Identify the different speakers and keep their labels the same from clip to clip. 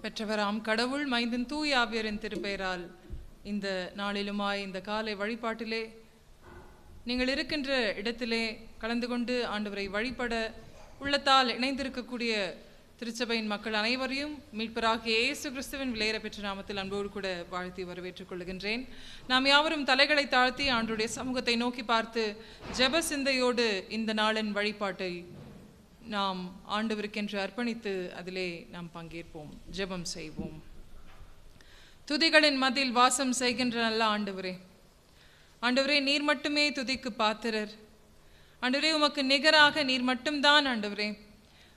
Speaker 1: பெற்றவராம் கடவுள் மைந்தன் தூய ஆவியரின் திருப்பெயரால் இந்த நாளிலுமாய் இந்த காலை வழிபாட்டிலே நீங்கள் இருக்கின்ற இடத்திலே கலந்து கொண்டு ஆண்டவரை வழிபட உள்ளத்தால் இணைந்திருக்கக்கூடிய திருச்சபையின் மக்கள் அனைவரையும் மீட்பராகிய இயேசு கிறிஸ்துவின் விலையேற பெற்ற நாமத்தில் அன்போடு கூட வாழ்த்தி வரவேற்றுக் கொள்கின்றேன். நாம் யாவரும் தலைகளை தாழ்த்தி ஆண்டவருடைய சமூகத்தை நோக்கி பார்த்து ஜெப சிந்தையோடு இந்த நாளின் வழிபாட்டை நாம் ஆண்டவருக்கென்று அர்ப்பணித்து அதிலே நாம் பங்கேற்போம், ஜெபம் செய்வோம். துதிகளின் மத்தியில் வாசம் செய்கின்ற நல்ல ஆண்டவரே, ஆண்டவரே நீர் மட்டுமே துதிக்கு பாத்திரர். ஆண்டவரே உமக்கு நிகராக நீர் மட்டும்தான் ஆண்டவரே.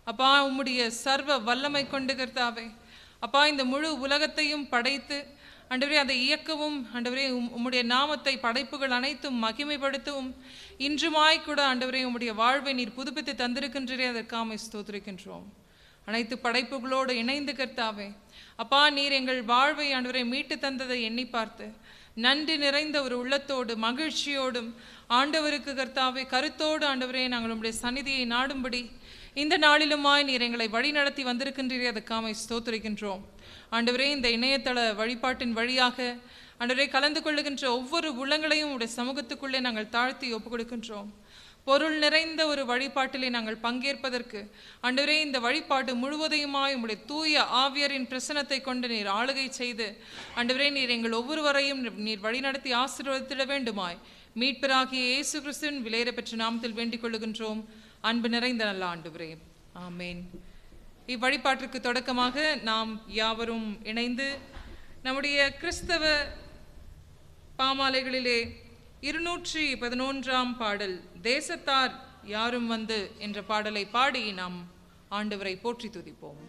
Speaker 1: அப்பா உம்முடைய சர்வ வல்லமை கொண்டு கர்த்தாவே, அப்பா இந்த முழு உலகத்தையும் படைத்து ஆண்டவரே அதை இயக்கவும் ஆண்டவரே உம்முடைய நாமத்தை படைப்புகள் அனைத்தும் மகிமைப்படுத்தவும் இன்றுமாய் கூட ஆண்டவரே உம்முடைய வாழ்வை நீர் புதுப்பித்து தந்திருக்கின்றே, அதற்காக ஸ்தோத்திரிக்கின்றோம். அனைத்து படைப்புகளோடு இணைந்து கர்த்தாவே, அப்பா நீர் எங்கள் வாழ்வை ஆண்டவரை மீட்டு தந்ததை எண்ணி பார்த்து நன்றி நிறைந்த ஒரு உள்ளத்தோடு மகிழ்ச்சியோடும் ஆண்டவருக்கு கர்த்தாவே கருத்தோடு ஆண்டவரே நாங்கள் உம்முடைய சந்நிதியை நாடும்படி இந்த நாளிலுமாய் நீர் எங்களை வழி நடத்தி வந்திருக்கின்றீரே, அதுக்காக ஸ்தோத்திரிக்கின்றோம். ஆண்டவரே இந்த இணையதள வழிபாட்டின் வழியாக ஆண்டவரே கலந்து கொள்ளுகின்ற ஒவ்வொரு உள்ளங்களையும் உடைய சமூகத்துக்குள்ளே நாங்கள் தாழ்த்தி ஒப்புக் கொடுக்கின்றோம். பொருள் நிறைந்த ஒரு வழிபாட்டிலே நாங்கள் பங்கேற்பதற்கு ஆண்டவரே இந்த வழிபாட்டு முழுவதையுமாய் உம்முடைய தூய ஆவியரின் பிரசனத்தை கொண்டு நீர் ஆளுகை செய்து ஆண்டவரே நீர் எங்கள் ஒவ்வொருவரையும் நீர் வழிநடத்தி ஆசீர்வதித்திட வேண்டுமாய் மீட்பராகிய இயேசு கிறிஸ்துவின் விலையேற பெற்ற நாமத்தில் வேண்டிக் கொள்ளுகின்றோம். அன்பு நிறைந்த நல்ல ஆண்டவரே, ஆமேன். இவ்வழிபாட்டிற்கு தொடக்கமாக நாம் யாவரும் இணைந்து நம்முடைய கிறிஸ்தவ பாமாலைகளிலே 211 பாடல் தேசத்தார் யாரும் வந்து என்ற பாடலை பாடி நாம் ஆண்டவரை போற்றி துதிப்போம்.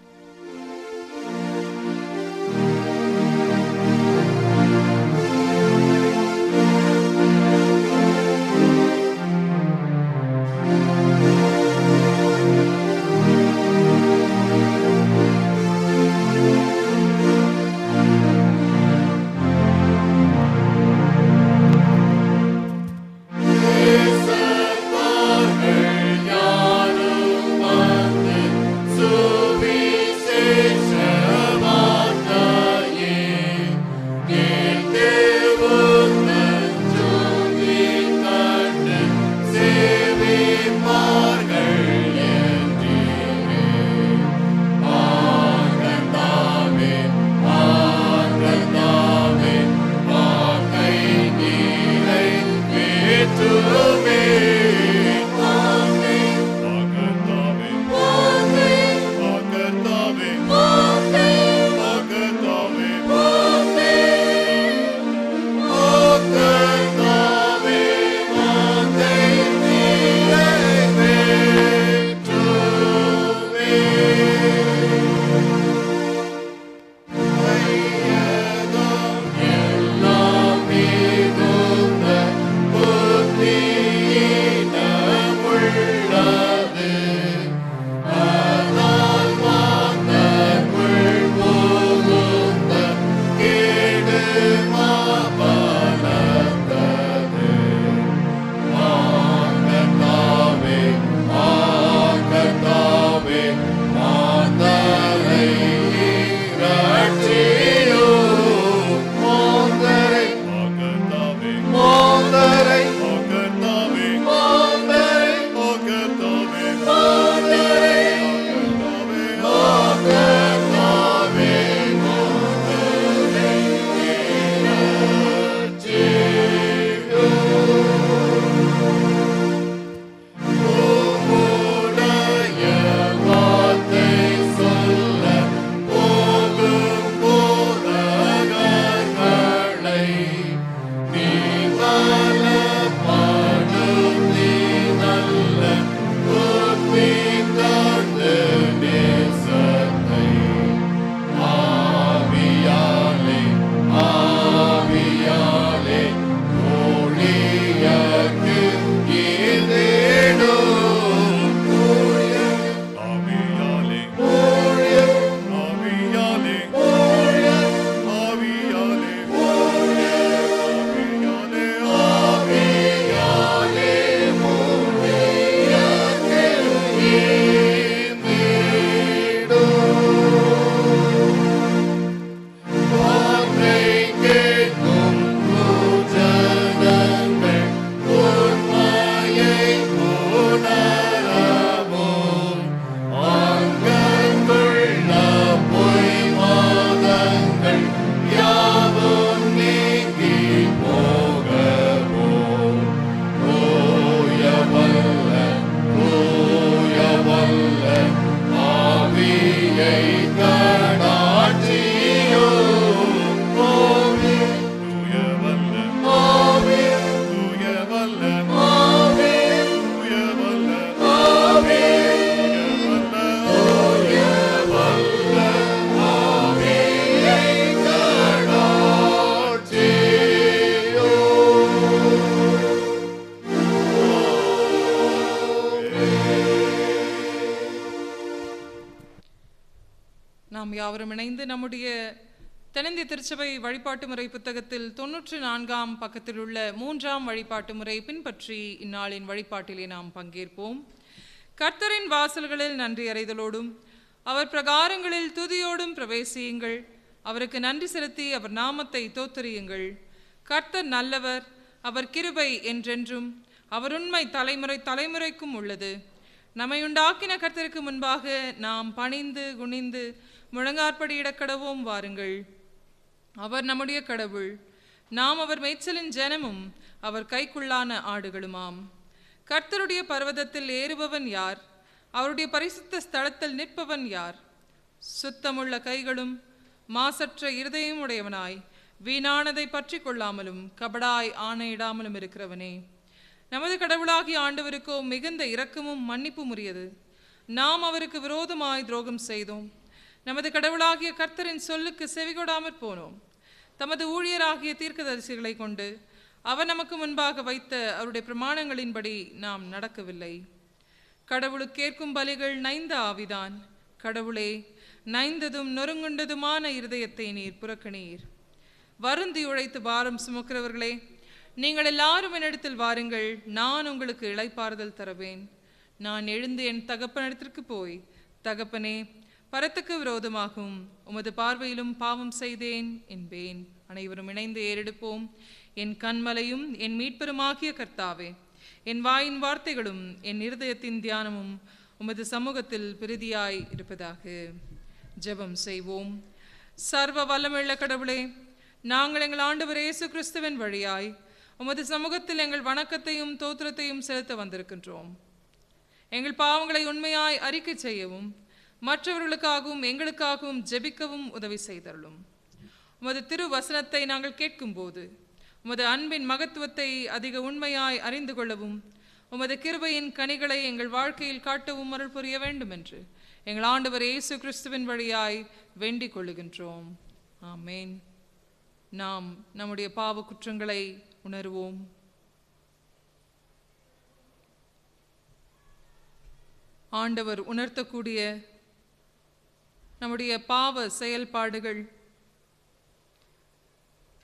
Speaker 2: Suvice
Speaker 1: நாம் யாவரும் இணைந்து நம்முடைய தென்னிந்திய திருச்சபை வழிபாட்டு முறை புத்தகத்தில் 94ஆம் பக்கத்தில் உள்ள 3ஆம் வழிபாட்டு முறை பின்பற்றி இந்நாளின் வழிபாட்டிலே நாம் பங்கேற்போம். கர்த்தரின் வாசல்களில் நன்றி அறிதலோடும் அவர் பிரகாரங்களில் துதியோடும் பிரவேசியுங்கள். அவருக்கு நன்றி செலுத்தி அவர் நாமத்தை தோத்தரியுங்கள். கர்த்தர் நல்லவர், அவர் கிருபை என்றென்றும், அவர் உண்மை தலைமுறை தலைமுறைக்கும் உள்ளது. நம்மை உண்டாக்கின கர்த்தருக்கு முன்பாக நாம் பணிந்து குனிந்து முழங்காற்படியிடக் கடவோம். வாருங்கள். அவர் நம்முடைய கடவுள், நாம் அவர் மேய்ச்சலின் ஜனமும் அவர் கைக்குள்ளான ஆடுகளுமாம். கர்த்தருடைய பர்வதத்தில் ஏறுபவன் யார்? அவருடைய பரிசுத்த ஸ்தலத்தில் நிற்பவன் யார்? சுத்தமுள்ள கைகளும் மாசற்ற இருதயம் உடையவனாய் வீணானதை பற்றி கொள்ளாமலும் கபடாய் ஆணையிடாமலும் இருக்கிறவனே. நமது கடவுளாகிய ஆண்டவருக்கோ மிகுந்த இரக்கமும் மன்னிப்பும் உரியது. நாம் அவருக்கு விரோதமாய் துரோகம் செய்தோம். நமது கடவுளாகிய கர்த்தரின் சொல்லுக்கு செவிகொடாமற் போனோம். தமது ஊழியராகிய தீர்க்கதரிசிகளை கொண்டு அவர் நமக்கு முன்பாக வைத்த அவருடைய பிரமாணங்களின்படி நாம் நடக்கவில்லை. கடவுளுக்கு கேட்கும் பலிகள் நைந்த ஆவிதான். கடவுளே, நைந்ததும் நொறுங்குண்டதுமான இருதயத்தை நீர் புறக்கணீர். வருந்தி உழைத்து பாரம் சுமக்கிறவர்களே, நீங்கள் எல்லாரும் என்னிடத்தில் வாருங்கள், நான் உங்களுக்கு இளைப்பாறுதல் தருவேன். நான் எழுந்து என் தகப்பனிடத்திற்கு போய், தகப்பனே, பரத்துக்கு விரோதமாகும் உமது பார்வையிலும் பாவம் செய்தேன் என்பேன். அனைவரும் இணைந்து ஏறெடுப்போம். என் கண்மலையும் என் மீட்பெருமாகிய கர்த்தாவே, என் வாயின் வார்த்தைகளும் என் இருதயத்தின் தியானமும் உமது சமூகத்தில் பிரதியாய் இருப்பதாக. ஜெபம் செய்வோம். சர்வ வல்லமுள்ள கடவுளே, நாங்கள் எங்கள் ஆண்டவர் இயேசு கிறிஸ்துவின் வழியாய் உமது சமூகத்தில் எங்கள் வணக்கத்தையும் தோத்திரத்தையும் செலுத்த வந்திருக்கின்றோம். எங்கள் பாவங்களை உண்மையாய் அறிக்கை செய்யவும் மற்றவர்களுக்காகவும் எங்களுக்காகவும் ஜெபிக்கவும் உதவி செய்தருளும். உமது திரு வசனத்தை நாங்கள் கேட்கும்போது உமது அன்பின் மகத்துவத்தை அதிக உண்மையாய் அறிந்து கொள்ளவும் உமது கிருபையின் கனிகளை எங்கள் வாழ்க்கையில் காட்டவும் அருள் புரிய வேண்டும் என்று எங்கள் ஆண்டவர் இயேசு கிறிஸ்துவின் வழியாய் வேண்டிக் கொள்ளுகின்றோம். ஆமேன். நாம் நம்முடைய பாவ குற்றங்களை உணர்வோம். ஆண்டவர் உணர்த்தக்கூடிய நம்முடைய பாவ செயல்பாடுகள்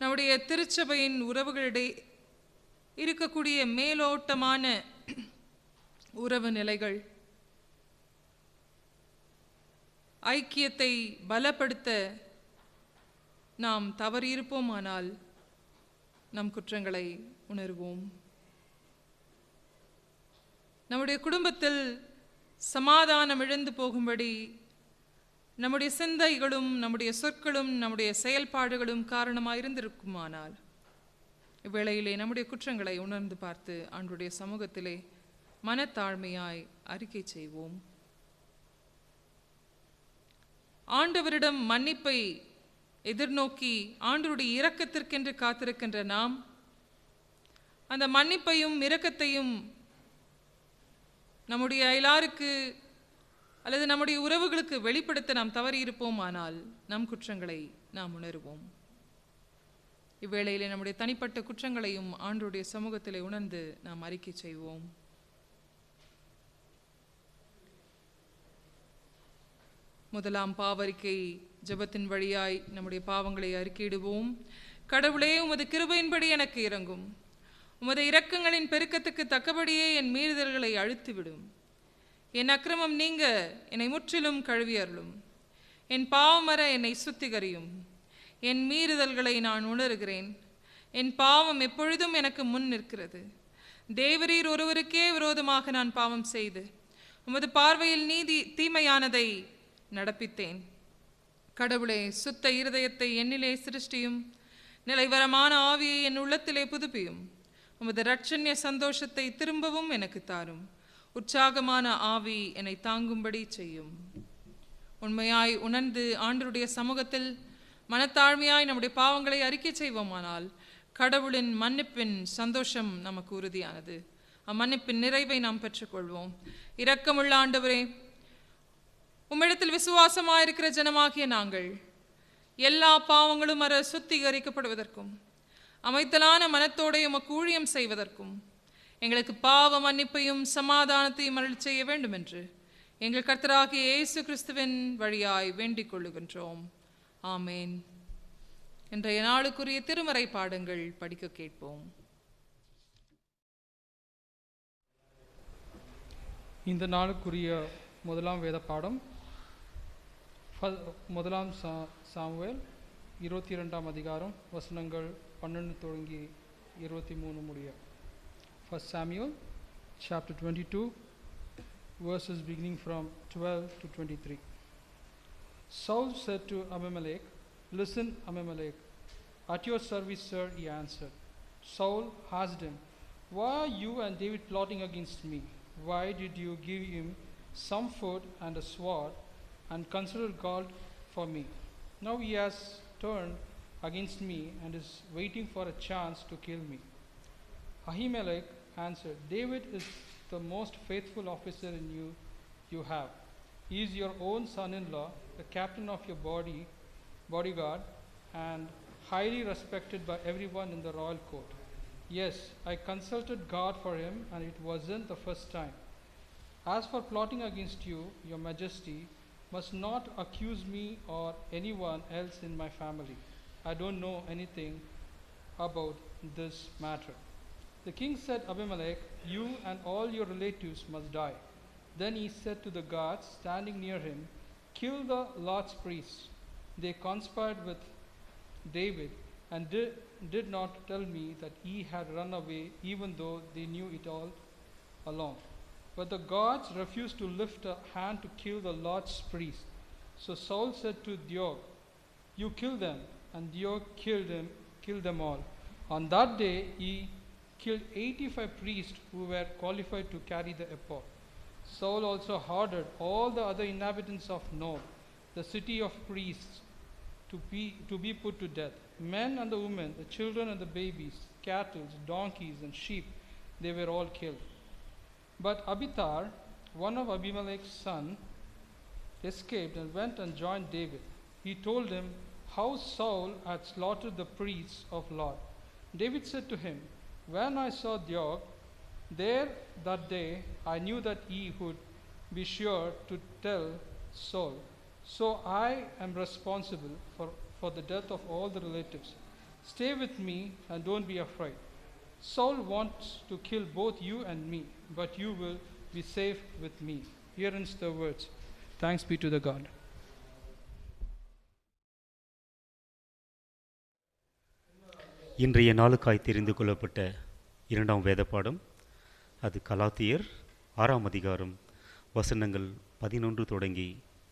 Speaker 1: நம்முடைய திருச்சபையின் உறவுகளிடையே இருக்கக்கூடிய மேலோட்டமான உறவு நிலைகள் ஐக்கியத்தை பலப்படுத்த நாம் தவறியிருப்போமானால் நம் குற்றங்களை உணர்வோம். நம்முடைய குடும்பத்தில் சமாதானம் இழந்து போகும்படி நம்முடைய சிந்தைகளும் நம்முடைய சொற்களும் நம்முடைய செயல்பாடுகளும் காரணமாயிருந்திருக்குமானால் இவ்வேளையிலே நம்முடைய குற்றங்களை உணர்ந்து பார்த்து ஆண்டவருடைய சமூகத்திலே மனத்தாழ்மையாய் அறிக்கை செய்வோம். ஆண்டவரிடம் மன்னிப்பை எதிர்நோக்கி ஆண்டவருடைய இரக்கத்திற்கென்று காத்திருக்கின்ற நாம் அந்த மன்னிப்பையும் இரக்கத்தையும் நம்முடைய அயலாருக்கு அல்லது நம்முடைய உறவுகளுக்கு வெளிப்படுத்த நாம் தவறியிருப்போமானால் நம் குற்றங்களை நாம் உணர்வோம். இவ்வேளையிலே நம்முடைய தனிப்பட்ட குற்றங்களையும் ஆண்டவருடைய சமூகத்திலே உணர்ந்து நாம் அறிக்கை செய்வோம். முதலாம் பாவறிக்கை ஜெபத்தின் வழியாய் நம்முடைய பாவங்களை அறிக்கையிடுவோம். கடவுளே, உமது கிருபையின்படி எனக்கு இரங்கும். உமது இரக்கங்களின் பெருக்கத்துக்கு தக்கபடியே என் மீறுதல்களை அழித்துவிடும். என் அக்கிரமம் நீங்க என்னை முற்றிலும் கழுவி அருளும். என் பாவமர என்னை சுத்திகரியும். என் மீறுதல்களை நான் உணர்கிறேன். என் பாவம் எப்பொழுதும் எனக்கு முன் நிற்கிறது. தேவரீர் ஒருவருக்கே விரோதமாக நான் பாவம் செய்து உமது பார்வையில் தீமையானதை நடப்பித்தேன். கடவுளே, சுத்த இருதயத்தை என்னிலே சிருஷ்டியும், நிலைவரமான ஆவியை என் உள்ளத்திலே புதுப்பியும். உமது இரட்சண்ய சந்தோஷத்தை திரும்பவும் எனக்கு தாரும். உற்சாகமான ஆவி என்னை தாங்கும்படி செய்யும். உண்மையாய் உணர்ந்து ஆண்டவருடைய சமூகத்தில் மனத்தாழ்மையாய் நம்முடைய பாவங்களை அறிக்கை செய்வோமானால் கடவுளின் மன்னிப்பின் சந்தோஷம் நமக்கு உறுதியானது. அம்மன்னிப்பின் நிறைவை நாம் பெற்றுக்கொள்வோம். இரக்கமுள்ள ஆண்டவரே, உம்மிடத்தில் விசுவாசமாயிருக்கிற ஜனமாகிய நாங்கள் எல்லா பாவங்களும் சுத்திகரிக்கப்படுவதற்கும் அமைத்தலான மனத்தோடு உமக்கு ஊழியம் செய்வதற்கும் எங்களுக்கு பாவ மன்னிப்பையும் சமாதானத்தையும் அருள் செய்ய வேண்டும் என்று எங்கள் கர்த்தராகிய இயேசு கிறிஸ்துவின் வழியாய் வேண்டிக் கொள்ளுகின்றோம். ஆமேன். இன்றைய நாளுக்குரிய திருமறை பாடங்கள் படிக்க கேட்போம்.
Speaker 2: இந்த நாளுக்குரிய முதலாம் வேத பாடம் முதலாம் சாமுவேல் 22 அதிகாரம் வசனங்கள் 12 தொடங்கி 23 முடிய. First Samuel chapter 22 verses beginning from 12 to 23. Saul said to Abimelech, "Listen, Abimelech, at your service, sir," he answered. Saul asked him, "Why are you and David plotting against me? Why did you give him some food and a sword and consider God for me? Now he has turned against me and is waiting for a chance to kill me." Ahimelech answered, "David is the most faithful officer in you have. He is your own son-in-law, the captain of your bodyguard, and highly respected by everyone in the royal court. Yes, I consulted God for him, and it wasn't the first time. As for plotting against you, your majesty must not accuse me or anyone else in my family. I don't know anything about this matter." The king said, "Abimelech, you and all your relatives must die." Then he said to the guards standing near him, "Kill the Lord's priests." They conspired with David and did not tell me that he had run away, even though they knew it all along. But the guards refused to lift a hand to kill the Lord's priests. So Saul said to Doeg, "You kill them." And Doeg killed them all. On that day he killed 85 priests who were qualified to carry the ephod. Saul also ordered all the other inhabitants of Nob, the city of priests, to be put to death. Men and the women, the children and the babies, cattle, donkeys and sheep, they were all killed. But Abiathar, one of Abimelech's sons, escaped and went and joined David. He told him how Saul had slaughtered the priests of Lord. David said to him, "When I saw Doeg there that day, I knew that he would be sure to tell Saul. So I am responsible for the death of all the relatives. Stay with me and don't be afraid. Saul wants to kill both you and me, but you will be safe with me." Here ends the words. Thanks be to the God.
Speaker 3: இன்றைய நாளுக்காய் தெரிந்து கொள்ளப்பட்ட இரண்டாம் வேத பாடம் அது கலாத்தியர் 6 அதிகாரம் வசனங்கள் 11 தொடங்கி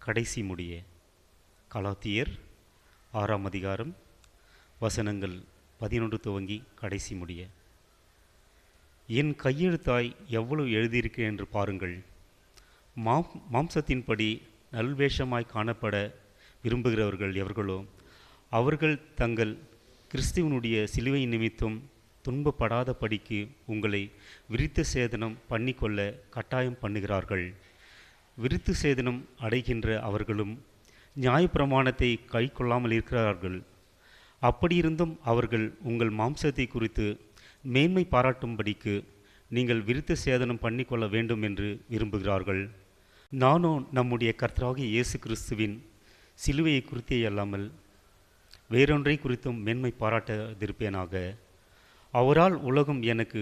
Speaker 3: கடைசி முடிய. கலாத்தியர் 6 அதிகாரம் வசனங்கள் 11 துவங்கி கடைசி முடிய. என் கையெழுத்தாய் எவ்வளவு எழுதியிருக்கிறேன் என்று பாருங்கள். மாம்சத்தின்படி நல்வேஷமாய் காணப்பட விரும்புகிறவர்கள் எவர்களோ அவர்கள் தங்கள் கிறிஸ்துவனுடைய சிலுவை நிமித்தம் துன்பப்படாத படிக்கு உங்களை விருத்த சேதனம் பண்ணிக்கொள்ள கட்டாயம் பண்ணுகிறார்கள். விருத்த சேதனம் அடைகின்ற அவர்களும் நியாயப்பிரமாணத்தை கை கொள்ளாமல் இருக்கிறார்கள். அப்படியிருந்தும் அவர்கள் உங்கள் மாம்சத்தை குறித்து மேன்மை பாராட்டும்படிக்கு நீங்கள் விருத்த சேதனம் பண்ணிக்கொள்ள வேண்டும் என்று விரும்புகிறார்கள். நானோ நம்முடைய கர்த்தராகிய இயேசு கிறிஸ்துவின் சிலுவையை குறித்தே அல்லாமல் வேறொன்றை குறித்தும் மேன்மை பாராட்டாதிருப்பேனாக. அவரால் உலகம் எனக்கு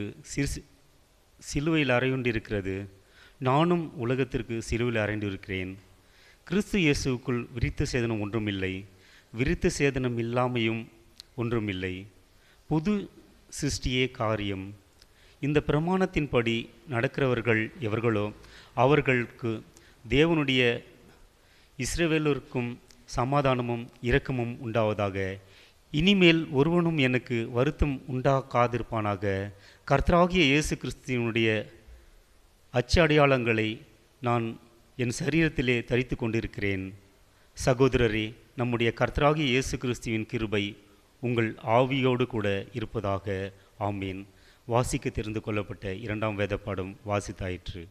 Speaker 3: சிலுவையில் அறையுண்டிருக்கிறது, நானும் உலகத்திற்கு சிலுவையில் அறைந்திருக்கிறேன். கிறிஸ்து இயேசுக்குள் விருத்த சேதனம் ஒன்றுமில்லை, விருத்த சேதனம் இல்லாமையும் ஒன்றுமில்லை, புது சிருஷ்டியே காரியம். இந்த பிரமாணத்தின்படி நடக்கிறவர்கள் எவர்களோ அவர்களுக்கு தேவனுடைய இஸ்ரவேலருக்கும் சமாதானமும் இரக்கமும் உண்டாவதாக. இனிமேல் ஒருவனும் எனக்கு வருத்தம் உண்டாக்காதிருப்பானாக. கர்த்தராகிய இயேசு கிறிஸ்துவினுடைய அச்சு அடையாளங்களை நான் என் சரீரத்திலே தரித்து கொண்டிருக்கிறேன். சகோதரரே, நம்முடைய கர்த்தராகிய இயேசு கிறிஸ்துவின் கிருபை உங்கள் ஆவியோடு கூட இருப்பதாக. ஆமேன். வாசிக்க தெரிந்து கொள்ளப்பட்ட இரண்டாம் வேத பாடம் வாசித்தாயிற்று.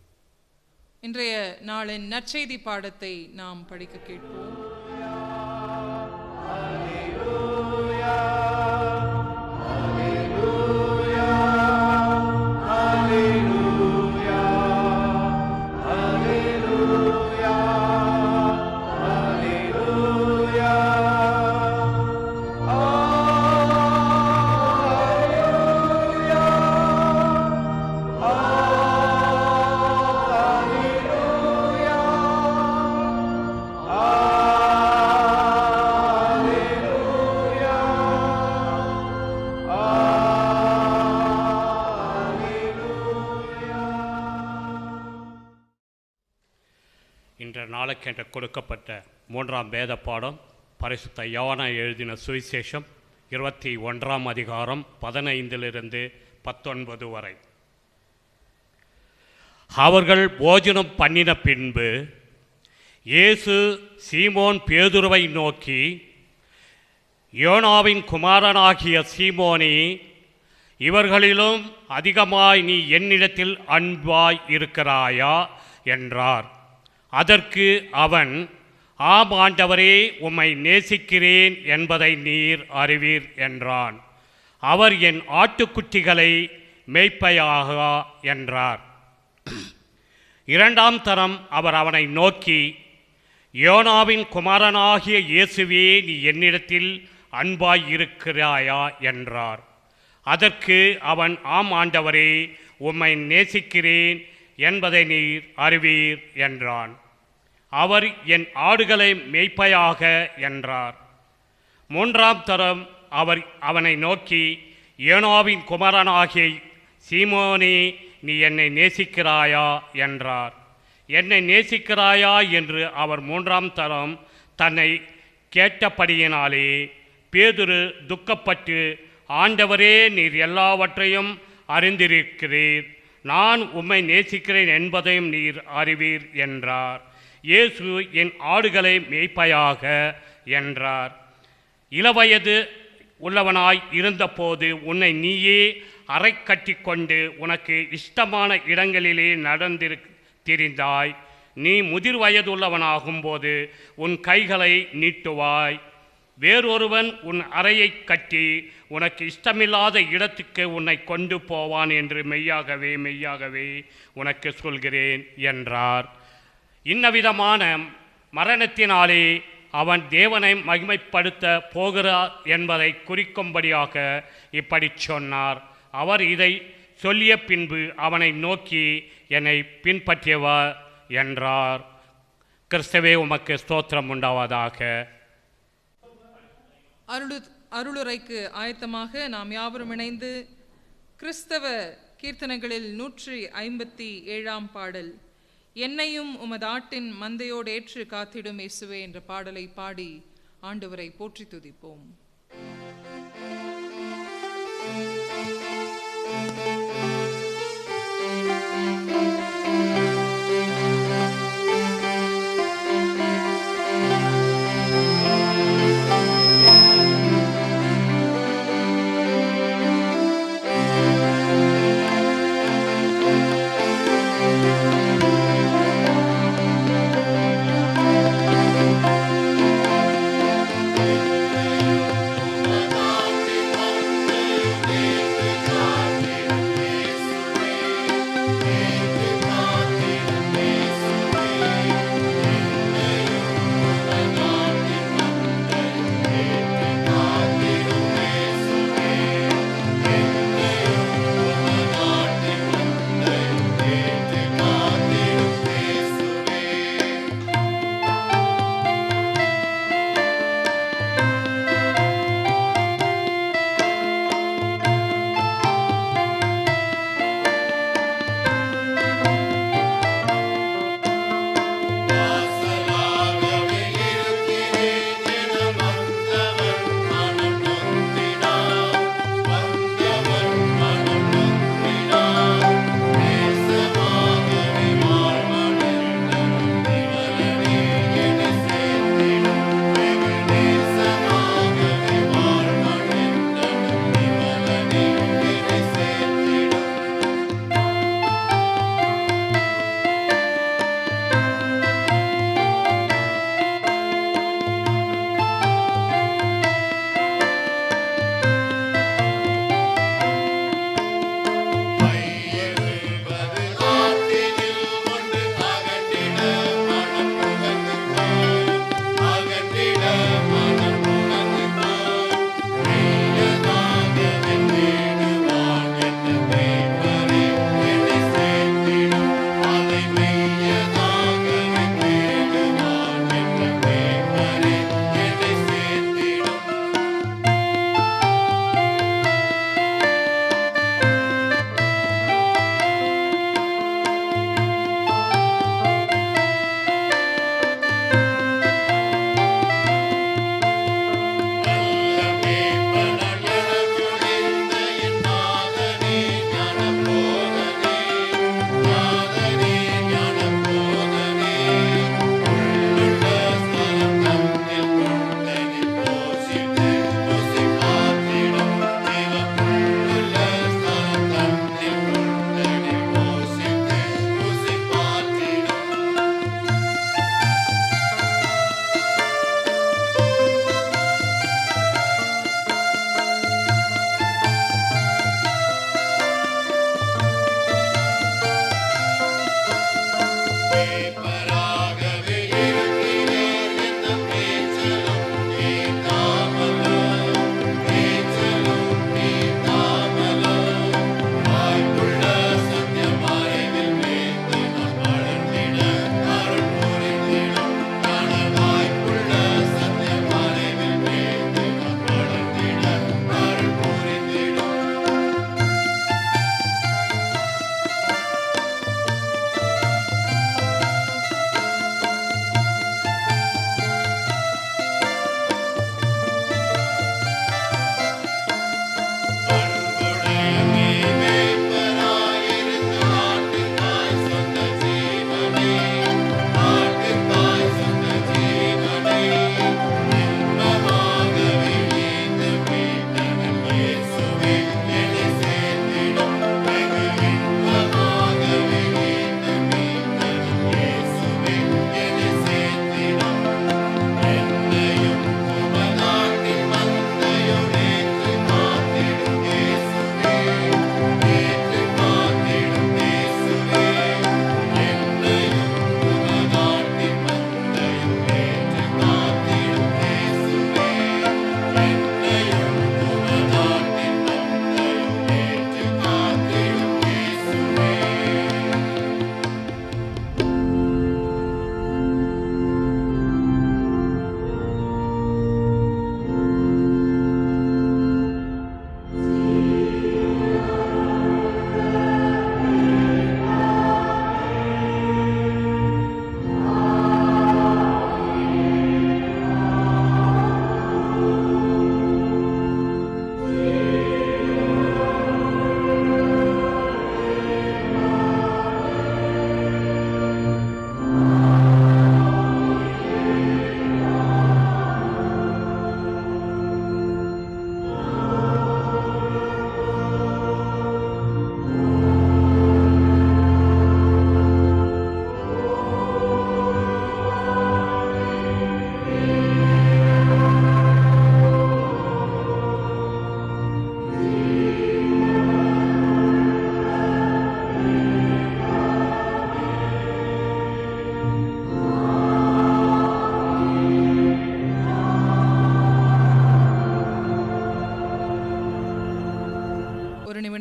Speaker 1: இன்றைய நாளின் நற்செய்தி பாடத்தை நாம் படிக்க கேட்போம்.
Speaker 4: Hallelujah, hallelujah, hallelujah. நாளுக்கென்று கொடுக்கப்பட்ட 3ஆம் வேத பாடம் பரிசுத்த யோவான் எழுதின சுவிசேஷம் 21ஆம் அதிகாரம் 15 19 வரை. அவர்கள் போஜனம் பண்ணின பின்பு இயேசு சீமோன் பேதுருவை நோக்கி, யோனாவின் குமாரனாகிய சீமோனி, இவர்களிலும் அதிகமாய் நீ என்னிடத்தில் அன்பாய் இருக்கிறாயா என்றார். அதற்கு அவன், ஆம் ஆண்டவரே, உம்மை நேசிக்கிறேன் என்பதை நீர் அறிவீர் என்றான். அவர் என் ஆட்டுக்குட்டிகளை மேய்ப்பையாக என்றார். 2ஆம் தரம் அவர் அவனை நோக்கி, யோனாவின் குமாரனாகிய இயேசுவே, நீ என்னிடத்தில் அன்பாய் இருக்கிறாயா என்றார். அதற்கு அவன், ஆம் ஆண்டவரே, உம்மை நேசிக்கிறேன் என்பதை நீர் அறிவீர் என்றான். அவர் என் ஆடுகளை மேய்ப்பையாக என்றார். 3ஆம் தரம் அவர் அவனை நோக்கி, யோனாவின் குமாரனாகிய சீமோனே, நீ என்னை நேசிக்கிறாயா என்றார். என்னை நேசிக்கிறாயா என்று அவர் 3ஆம் தரம் தன்னை கேட்டபடியினாலே பேதுரு துக்கப்பட்டு, ஆண்டவரே, நீர் எல்லாவற்றையும் அறிந்திருக்கிறீர், நான் உம்மை நேசிக்கிறேன் என்பதையும் நீர் அறிவீர் என்றார். இயேசு என் ஆடுகளை மேய்ப்பையாக என்றார். இளவயது உள்ளவனாய் இருந்தபோது உன்னை நீயே அறை கட்டி கொண்டு உனக்கு இஷ்டமான இடங்களிலே திரிந்தாய். நீ முதிர் வயதுள்ளவனாகும்போது உன் கைகளை நீட்டுவாய். வேறொருவன் உன் அறையை கட்டி உனக்கு இஷ்டமில்லாத இடத்துக்கு உன்னை கொண்டு போவான் என்று மெய்யாகவே மெய்யாகவே உனக்கு சொல்கிறேன் என்றார். இன்னவிதமான மரணத்தினாலே அவன் தேவனை மகிமைப்படுத்த போகிறார் என்பதை குறிக்கும்படியாக இப்படி சொன்னார். அவர் இதை சொல்லிய பின்பு அவனை நோக்கி, என்னை பின்பற்றியவா என்றார். கிறிஸ்துவே, உமக்கு ஸ்தோத்திரம் உண்டாவதாக.
Speaker 1: அருளுரைக்கு ஆயத்தமாக நாம் யாவரும் இணைந்து கிறிஸ்தவ கீர்த்தனைகளில் 157ஆம் பாடல், என்னையும் உமது ஆட்டின் மந்தையோடு ஏற்று காத்திடும் இயேசுவே என்ற பாடலை பாடி ஆண்டவரை போற்றி துதிப்போம்.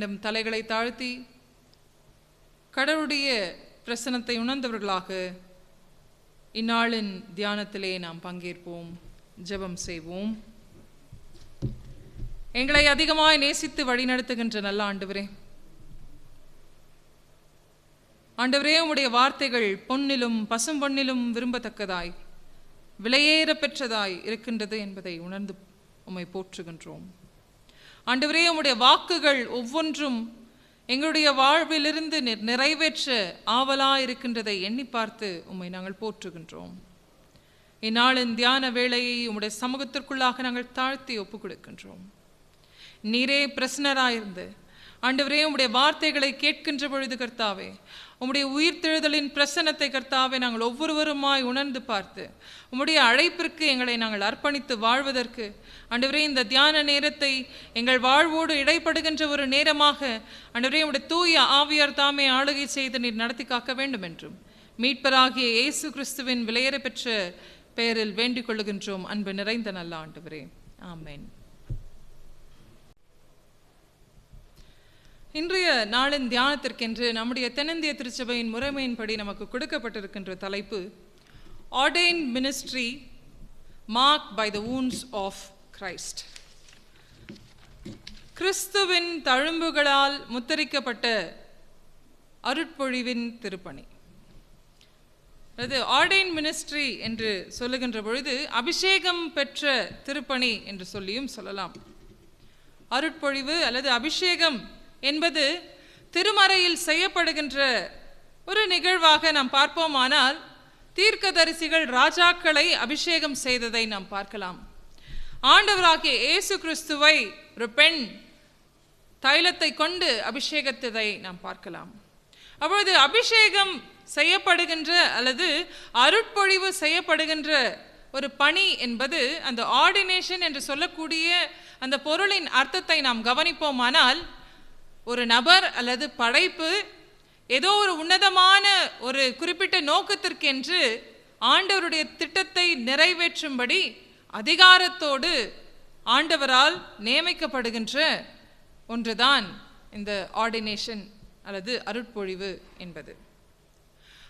Speaker 1: மீண்டும் தலைகளை தாழ்த்தி கடவுளுடைய பிரசன்னத்தை உணர்ந்தவர்களாக இந்நாளின் தியானத்திலே நாம் பங்கேற்போம். ஜெபம் செய்வோம். எங்களை அதிகமாய் நேசித்து வழிநடத்துகின்ற நல்ல ஆண்டவரே, ஆண்டவரே, உம்முடைய வார்த்தைகள் பொன்னிலும் பசும் பொன்னிலும் விரும்பத்தக்கதாய் விலையேற பெற்றதாய் இருக்கின்றது என்பதை உணர்ந்து உம்மை போற்றுகின்றோம். ஆண்டவரே, உம்முடைய வாக்குகள் ஒவ்வொன்றும் எங்களுடைய வாழ்விலிருந்து நிறைவேற்ற ஆவலாய் இருக்கின்றதை எண்ணி பார்த்து உம்மை நாங்கள் போற்றுகின்றோம். இந்நாளின் தியான வேளையை உம்முடைய சமூகத்திற்குள்ளாக நாங்கள் தாழ்த்தி ஒப்புக் கொடுக்கின்றோம். நீரே பிரசன்னராயிருந்து ஆண்டவரே, உம்முடைய வார்த்தைகளை கேட்கின்ற பொழுது கர்த்தாவே, உம்முடைய உயிர்த்தெழுதலின் பிரசன்னத்தை கர்த்தாவே நாங்கள் ஒவ்வொருவருமாய் உணர்ந்து பார்த்து உம்முடைய அழைப்பிற்கு எங்களை நாங்கள் அர்ப்பணித்து வாழ்வதற்கு ஆண்டவரே, இந்த தியான நேரத்தை எங்கள் வாழ்வோடு இடைப்படுகின்ற ஒரு நேரமாக ஆண்டவரே, உம்முடைய தூய ஆவியார் தாமே ஆளுகை செய்து நீர் நடத்தி காக்க வேண்டும் என்றும் மீட்பராகிய இயேசு கிறிஸ்துவின் விலையேற பெற்ற பெயரில் வேண்டிக் கொள்ளுகின்றோம். அன்பு நிறைந்த நல்ல ஆண்டவரே, ஆமென். இன்றைய நாளின் தியானத்திற்கென்று நம்முடைய தென்னிந்திய திருச்சபையின் முறைமையின்படி நமக்கு கொடுக்கப்பட்டிருக்கின்ற தலைப்பு ordained ministry marked by the wounds of Christ. கிறிஸ்துவின் தழும்புகளால் முத்தரிக்கப்பட்ட அருட்பொழிவின் திருப்பணி. அது ஆர்டைன்ட் மினிஸ்ட்ரி என்று சொல்லுகின்ற பொழுது அபிஷேகம் பெற்ற திருப்பணி என்று சொல்லியும் சொல்லலாம். அருட்பொழிவு அல்லது அபிஷேகம் என்பது திருமறையில் செய்யப்படுகின்ற ஒரு நிகழ்வாக நாம் பார்ப்போமானால் தீர்க்கதரிசிகள் ராஜாக்களை அபிஷேகம் செய்ததை நாம் பார்க்கலாம். ஆண்டவராகிய இயேசு கிறிஸ்துவை ஒரு பெண் தைலத்தை கொண்டு அபிஷேகத்ததை நாம் பார்க்கலாம். அப்பொழுது அபிஷேகம் செய்யப்படுகின்ற அல்லது அருட்பொழிவு செய்யப்படுகின்ற ஒரு பணி என்பது அந்த ஆர்டினேஷன் என்று சொல்லக்கூடிய அந்த பொருளின் அர்த்தத்தை நாம் கவனிப்போமானால் ஒரு நபர் அல்லது படைப்பு ஏதோ ஒரு உன்னதமான ஒரு குறிப்பிட்ட நோக்கத்திற்கென்று ஆண்டவருடைய திட்டத்தை நிறைவேற்றும்படி அதிகாரத்தோடு ஆண்டவரால் நியமிக்கப்படுகின்ற ஒன்றுதான் இந்த ஆர்டினேஷன் அல்லது அருட்பொழிவு என்பது.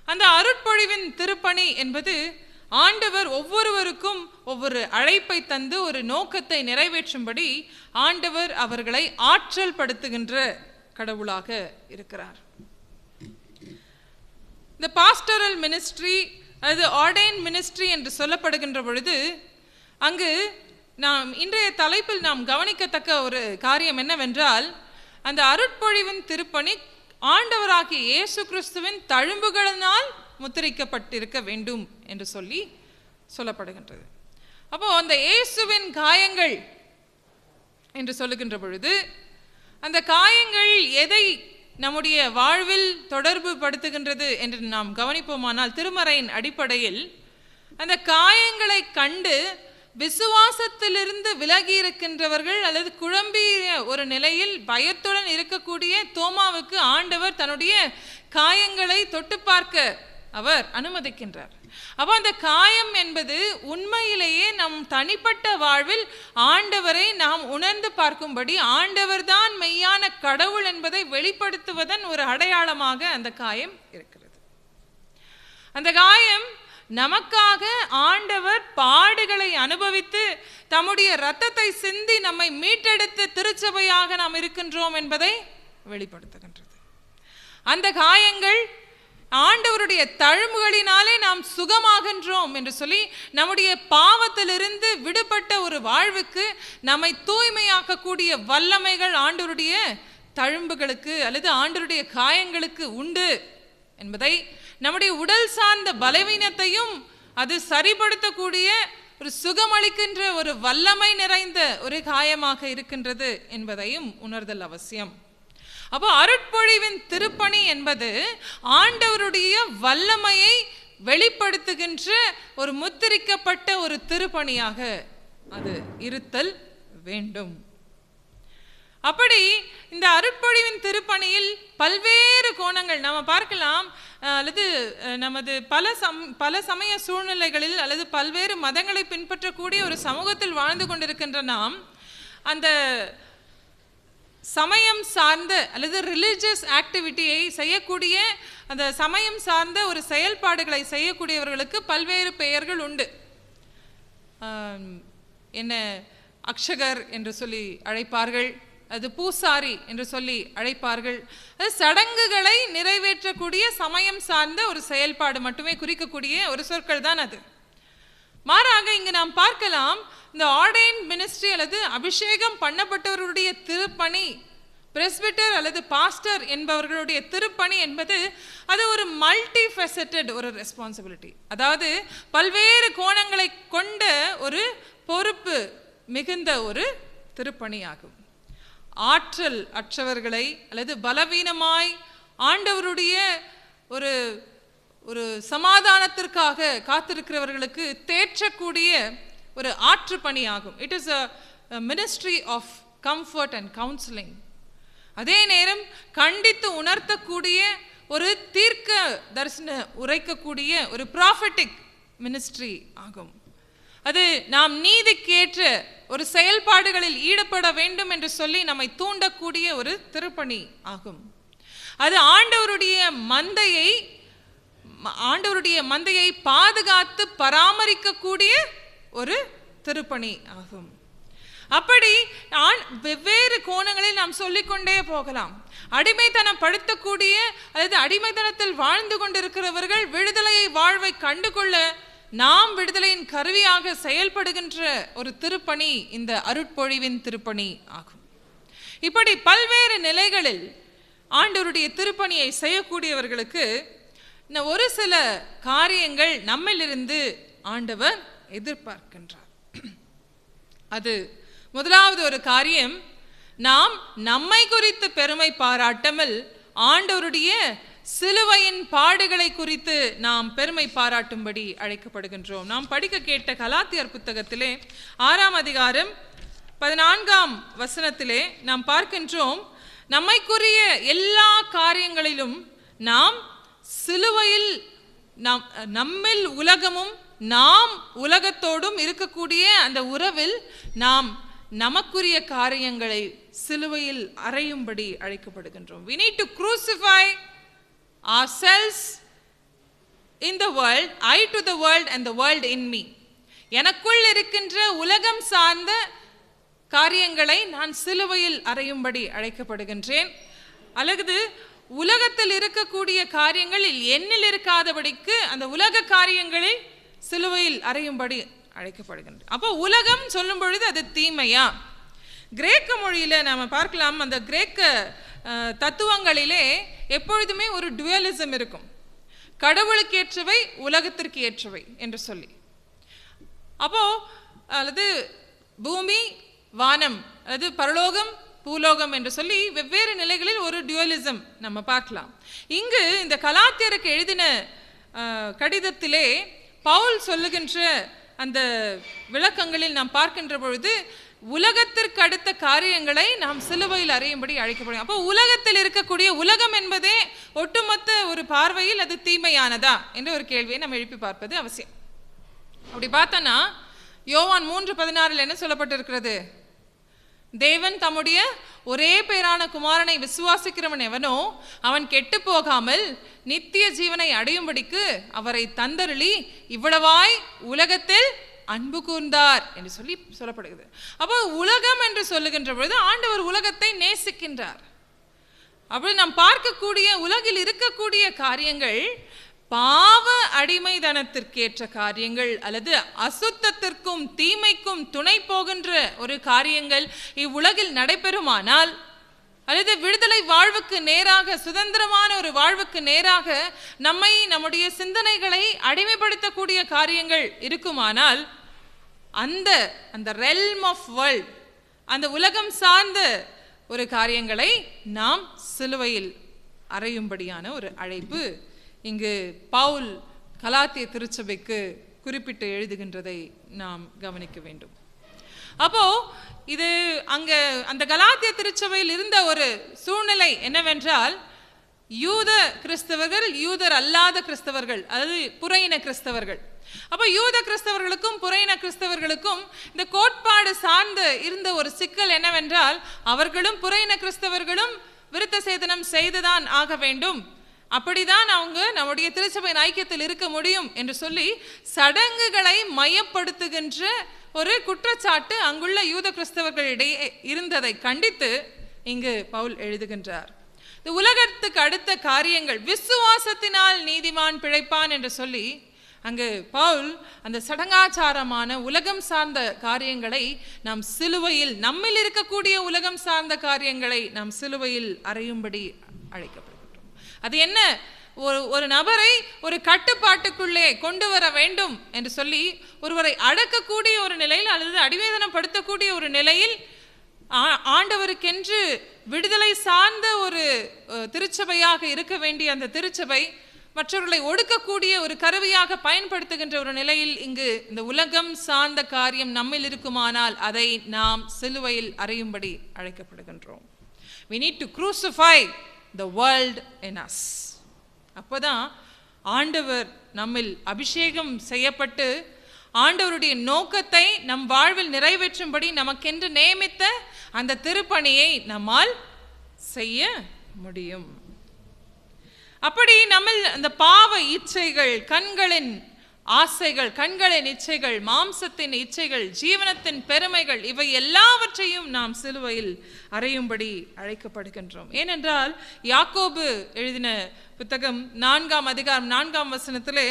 Speaker 1: அந்த அருட்பொழிவின் திருப்பணி என்பது ஆண்டவர் ஒவ்வொருவருக்கும் ஒவ்வொரு அழைப்பை தந்து ஒரு நோக்கத்தை நிறைவேற்றும்படி ஆண்டவர் அவர்களை ஆற்றல் படுத்துகின்ற கடவுளாக இருக்கிறார். இந்த பாஸ்டரல் மினிஸ்ட்ரி அல்லது ஆர்டைன்ட் மினிஸ்ட்ரி என்று சொல்லப்படுகின்ற பொழுது அங்கு நாம் இன்றைய தலைப்பில் நாம் கவனிக்கத்தக்க ஒரு காரியம் என்னவென்றால், அந்த அருட்பொழிவின் திருப்பணி ஆண்டவராகிய இயேசு கிறிஸ்துவின் தழும்புகளினால் முத்திரிக்கப்பட்டிருக்க வேண்டும் என்று சொல்லப்படுகின்றது. அப்போ அந்த இயேசுவின் காயங்கள் என்று சொல்லுகின்ற பொழுது அந்த காயங்கள் எதை நம்முடைய வாழ்வில் தொடர்பு படுத்துகின்றது என்று நாம் கவனிப்போமானால் திருமறையின் அடிப்படையில் அந்த காயங்களை கண்டு விசுவாசத்திலிருந்து விலகி இருக்கின்றவர்கள் அல்லது குழம்பிய ஒரு நிலையில் பயத்துடன் இருக்கக்கூடிய தோமாவுக்கு ஆண்டவர் தன்னுடைய காயங்களை தொட்டு பார்க்க அவர் அனுமதிக்கின்றார். அப்போ அந்த காயம் என்பது உண்மையிலேயே நம் தனிப்பட்ட வாழ்வில் ஆண்டவரை நாம் உணர்ந்து பார்க்கும்படி ஆண்டவர் தான் மெய்யான கடவுள் என்பதை வெளிப்படுத்துவதன் ஒரு அடையாளமாக அந்த காயம் இருக்கிறது. அந்த காயம் நமக்காக ஆண்டவர் பாடுகளை அனுபவித்து தம்முடைய இரத்தத்தை சிந்தி நம்மை மீட்டெடுத்து திருச்சபையாக நாம் இருக்கின்றோம் என்பதை வெளிப்படுத்துகின்றது. அந்த காயங்கள் ஆண்டவருடைய தழும்புகளினாலே நாம் சுகமாகின்றோம் என்று சொல்லி நம்முடைய பாவத்திலிருந்து விடுபட்ட ஒரு வாழ்வுக்கு நம்மை தூய்மையாக்கக்கூடிய வல்லமைகள் ஆண்டவருடைய தழும்புகளுக்கு அல்லது ஆண்டவருடைய காயங்களுக்கு உண்டு என்பதை, நம்முடைய உடல் சார்ந்த பலவீனத்தையும் அது சரிப்படுத்தக்கூடிய ஒரு சுகமளிக்கின்ற ஒரு வல்லமை நிறைந்த ஒரு காயமாக இருக்கின்றது என்பதையும் உணர்தல் அவசியம். அப்போ அருட்பொழிவின் திருப்பணி என்பது ஆண்டவருடைய வல்லமையை வெளிப்படுத்துகின்ற ஒரு முத்திரிக்கப்பட்ட ஒரு திருப்பணியாக அது இருத்தல் வேண்டும். அப்படி இந்த அருட்பொழிவின் திருப்பணியில் பல்வேறு கோணங்கள் நாம் பார்க்கலாம். அல்லது நமது பல சமய சூழ்நிலைகளில் அல்லது பல்வேறு மதங்களை பின்பற்றக்கூடிய ஒரு சமூகத்தில் வாழ்ந்து கொண்டிருக்கின்ற நாம் அந்த சமயம் சார்ந்த அல்லது ரிலீஜியஸ் ஆக்டிவிட்டியை செய்யக்கூடிய, அந்த சமயம் சார்ந்த ஒரு செயல்பாடுகளை செய்யக்கூடியவர்களுக்கு பல்வேறு பெயர்கள் உண்டு. என்ன அக்ஷகர் என்று சொல்லி அழைப்பார்கள், அது பூசாரி என்று சொல்லி அழைப்பார்கள். அது சடங்குகளை நிறைவேற்றக்கூடிய சமயம் சார்ந்த ஒரு செயல்பாடு மட்டுமே குறிக்கக்கூடிய ஒரு சொற்கள் தான் அது. மாறாக இங்கு நாம் பார்க்கலாம், இந்த ஆர்டைன் மினிஸ்ட்ரி அல்லது அபிஷேகம் பண்ணப்பட்டவர்களுடைய திருப்பணி, பிரெஸ்பிட்டர் அல்லது பாஸ்டர் என்பவர்களுடைய திருப்பணி என்பது அது ஒரு மல்டி ஃபெசட்டட் ஒரு ரெஸ்பான்சிபிலிட்டி. அதாவது பல்வேறு கோணங்களை கொண்ட ஒரு பொறுப்பு மிகுந்த ஒரு திருப்பணி ஆகும். ஆற்றல் அற்றவர்களை அல்லது பலவீனமாய் ஆண்டவருடைய ஒரு ஒரு சமாதானத்திற்காக காத்திருக்கிறவர்களுக்கு தேற்றக்கூடிய ஒரு ஆற்று பணி ஆகும். It is a ministry of comfort and counselling. அதே நேரம் கண்டித்து உணர்த்தக்கூடிய ஒரு தீர்க்க தரிசன உரைக்கக்கூடிய ஒரு ப்ராஃபட்டிக் மினிஸ்ட்ரி ஆகும். அது நாம் நீதிக்கேற்ற ஒரு செயல்பாடுகளில் ஈடுபட வேண்டும் என்று சொல்லி நம்மை தூண்டக்கூடிய ஒரு திருப்பணி ஆகும். அது ஆண்டவருடைய மந்தையை பாதுகாத்து பராமரிக்கக்கூடிய ஒரு திருப்பணி ஆகும். அப்படி வெவ்வேறு கோணங்களில் நாம் சொல்லிக்கொண்டே போகலாம். அடிமைத்தனம் படுத்தக்கூடிய அல்லது அடிமைத்தனத்தில் வாழ்ந்து கொண்டிருக்கிறவர்கள் விடுதலையை வாழ்வை கண்டுகொள்ள நாம் விடுதலையின் கருவியாக செயல்படுகின்ற ஒரு திருப்பணி இந்த அருட்பொழிவின் திருப்பணி ஆகும். இப்படி பல்வேறு நிலைகளில் ஆண்டவருடைய திருப்பணியை செய்யக்கூடியவர்களுக்கு ஒரு சில காரியங்கள் நம்மிலிருந்து ஆண்டவர் எதிர்பார்க்கின்றார். அது முதலாவது ஒரு காரியம், நாம் நம்மை குறித்து பெருமை பாராட்டாமல் ஆண்டவருடைய சிலுவையின் பாடுகளை குறித்து நாம் பெருமை பாராட்டும்படி அழைக்கப்படுகின்றோம். நாம் படிக்க கேட்ட கலாத்தியர் புத்தகத்திலே 6ஆம் அதிகாரம் 14ஆம் வசனத்திலே நாம் பார்க்கின்றோம், நம்மைக்குரிய எல்லா காரியங்களிலும் நாம் சிலுவையில் நம்மில் உலகமும் நாம் உலகத்தோடும் இருக்கக்கூடிய அந்த உறவில் நாம் நமக்குரிய காரியங்களை சிலுவையில் அறையும்படி அழைக்கப்படுகின்றோம். We need to crucify ourselves in the world, I to the world and the world in me. எனக்குள் இருக்கின்ற உலகம் சார்ந்த காரியங்களை நான் சிலுவையில் அறையும்படி அழைக்கப்படுகின்றேன். அல்லது உலகத்தில் இருக்கக்கூடிய காரியங்களில் என்னில் இருக்காதபடிக்கு அந்த உலக காரியங்களை சிலுவையில் அறையும்படி அழைக்கப்படுகின்றேன். அப்போ உலகம் சொல்லும் பொழுது அது தீமையா? கிரேக்க மொழியில நாம பார்க்கலாம், அந்த கிரேக்க தத்துவங்களிலே எப்பொழுதுமே ஒரு டுவலிசம் இருக்கும். கடவுளுக்கு ஏற்றவை, உலகத்திற்கு ஏற்றவை என்று சொல்லி. அப்போ அல்லது பூமி வானம், அல்லது பரலோகம் பூலோகம் என்று சொல்லி வெவ்வேறு நிலைகளில் ஒரு டுவலிசம் நம்ம பார்க்கலாம். இங்கு இந்த கலாத்தியருக்கு எழுதின கடிதத்திலே பவுல் சொல்லுகின்ற அந்த விளக்கங்களில் நாம் பார்க்கின்ற பொழுது உலகத்திற்கு அடுத்த காரியங்களை நாம் சிலுவையில் அறையும்படி அழைக்கப்படும். அப்போ உலகத்தில் இருக்கக்கூடிய உலகம் என்பதே ஒட்டுமொத்த ஒரு பார்வையில் அது தீமையானதா என்ற ஒரு கேள்வியை நம்ம எழுப்பி பார்ப்பது அவசியம். அப்படி பார்த்தோன்னா யோவான் 3:16 என்ன சொல்லப்பட்டிருக்கிறது? தேவன் தம்முடைய ஒரே பேரான குமாரனை விசுவாசிக்கிறவன் எவனோ அவன் கெட்டு போகாமல் நித்திய ஜீவனை அடையும்படிக்கு அவரை தந்தருளி இவ்வளவாய் உலகத்தில் அன்பு கூர்ந்தார் என்று சொல்லப்படுகிறது. அப்போ உலகம் என்று சொல்லுகின்ற பொழுது ஆண்டவர் உலகத்தை நேசிக்கின்றார். அப்படி நாம் பார்க்கக்கூடிய உலகில் இருக்கக்கூடிய காரியங்கள் பாவ அடிமைதனத்திற்கேற்ற காரியங்கள் அல்லது அசுத்தத்திற்கும் தீமைக்கும் துணை போகின்ற ஒரு காரியங்கள் இவ்வுலகில் நடைபெறுமானால், அல்லது விடுதலை வாழ்வுக்கு நேராக சுதந்திரமான ஒரு வாழ்வுக்கு நேராக நம்முடைய சிந்தனைகளை அடிமைப்படுத்தக்கூடிய காரியங்கள் இருக்குமானால், அந்த ரெல்ம் ஆஃப் வேர்ல்ட், அந்த உலகம் சார்ந்த ஒரு காரியங்களை நாம் சிலுவையில் அறையும்படியான ஒரு அழைப்பு இங்கு பவுல் கலாத்திய திருச்சபைக்கு குறிப்பிட்டு எழுதுகின்றதை நாம் கவனிக்க வேண்டும். அப்போ இது அங்க அந்த கலாத்திய திருச்சபையில் இருந்த ஒரு சூழ்நிலை என்னவென்றால், யூத கிறிஸ்தவர்கள், யூதர் அல்லாத கிறிஸ்தவர்கள், அதாவது புற இன கிறிஸ்தவர்கள், அப்போ யூத கிறிஸ்தவர்களுக்கும் புறையின கிறிஸ்தவர்களுக்கும் இந்த கோட்பாடு சார்ந்து இருந்த ஒரு சிக்கல் என்னவென்றால், அவர்களும் புறையின கிறிஸ்தவர்களும் விருத்த சேதனம் செய்துதான் ஆக வேண்டும், அப்படிதான் அவங்க நம்முடைய திருச்சபையின் ஐக்கியத்தில் இருக்க முடியும் என்று சொல்லி சடங்குகளை மையப்படுத்துகின்ற ஒரு குற்றச்சாட்டு அங்குள்ள யூத கிறிஸ்தவர்களிடையே இருந்ததை கண்டித்து இங்கு பவுல் எழுதுகின்றார். இந்த உலகத்துக்கு அடுத்த காரியங்கள், விசுவாசத்தினால் நீதிமான் பிழைப்பான் என்று சொல்லி அங்கு பவுல் அந்த சடங்காச்சாரமான உலகம் சார்ந்த காரியங்களை நாம் சிலுவையில், நம்மில் இருக்கக்கூடிய உலகம் சார்ந்த காரியங்களை நாம் சிலுவையில் அறையும்படி அழைக்கப்படுகின்றோம். அது என்ன? ஒரு நபரை ஒரு கட்டுப்பாட்டுக்குள்ளே கொண்டு வர வேண்டும் என்று சொல்லி ஒருவரை அடக்கக்கூடிய ஒரு நிலையில் அல்லது அடிவேதனப்படுத்தக்கூடிய ஒரு நிலையில் ஆண்டவருக்கென்று விடுதலை சார்ந்த ஒரு திருச்சபையாக இருக்க வேண்டிய அந்த திருச்சபை மற்றவர்களை ஒடுக்கக்கூடிய ஒரு கருவியாக பயன்படுத்துகின்ற ஒரு நிலையில் இங்கு இந்த உலகம் சார்ந்த காரியம் நம்மில் இருக்குமானால் அதை நாம் சிலுவையில் அறையும்படி அழைக்கப்படுகின்றோம். We need to crucify the world in us. அப்போதான் ஆண்டவர் நம்மில் அபிஷேகம் செய்யப்பட்டு ஆண்டவருடைய நோக்கத்தை நம் வாழ்வில் நிறைவேற்றும்படி நமக்கென்று நியமித்த அந்த திருப்பணியை நம்மால் செய்ய முடியும். அப்படி நம்ம அந்த பாவ இச்சைகள், கண்களின் ஆசைகள், கண்களின் இச்சைகள், மாம்சத்தின் இச்சைகள், ஜீவனத்தின் பெருமைகள், இவை எல்லாவற்றையும் நாம் சிலுவையில் அறையும்படி அழைக்கப்படுகின்றோம். ஏனென்றால் யாக்கோபு எழுதின புத்தகம் 4ஆம் அதிகாரம் 4ஆம் வசனத்திலே,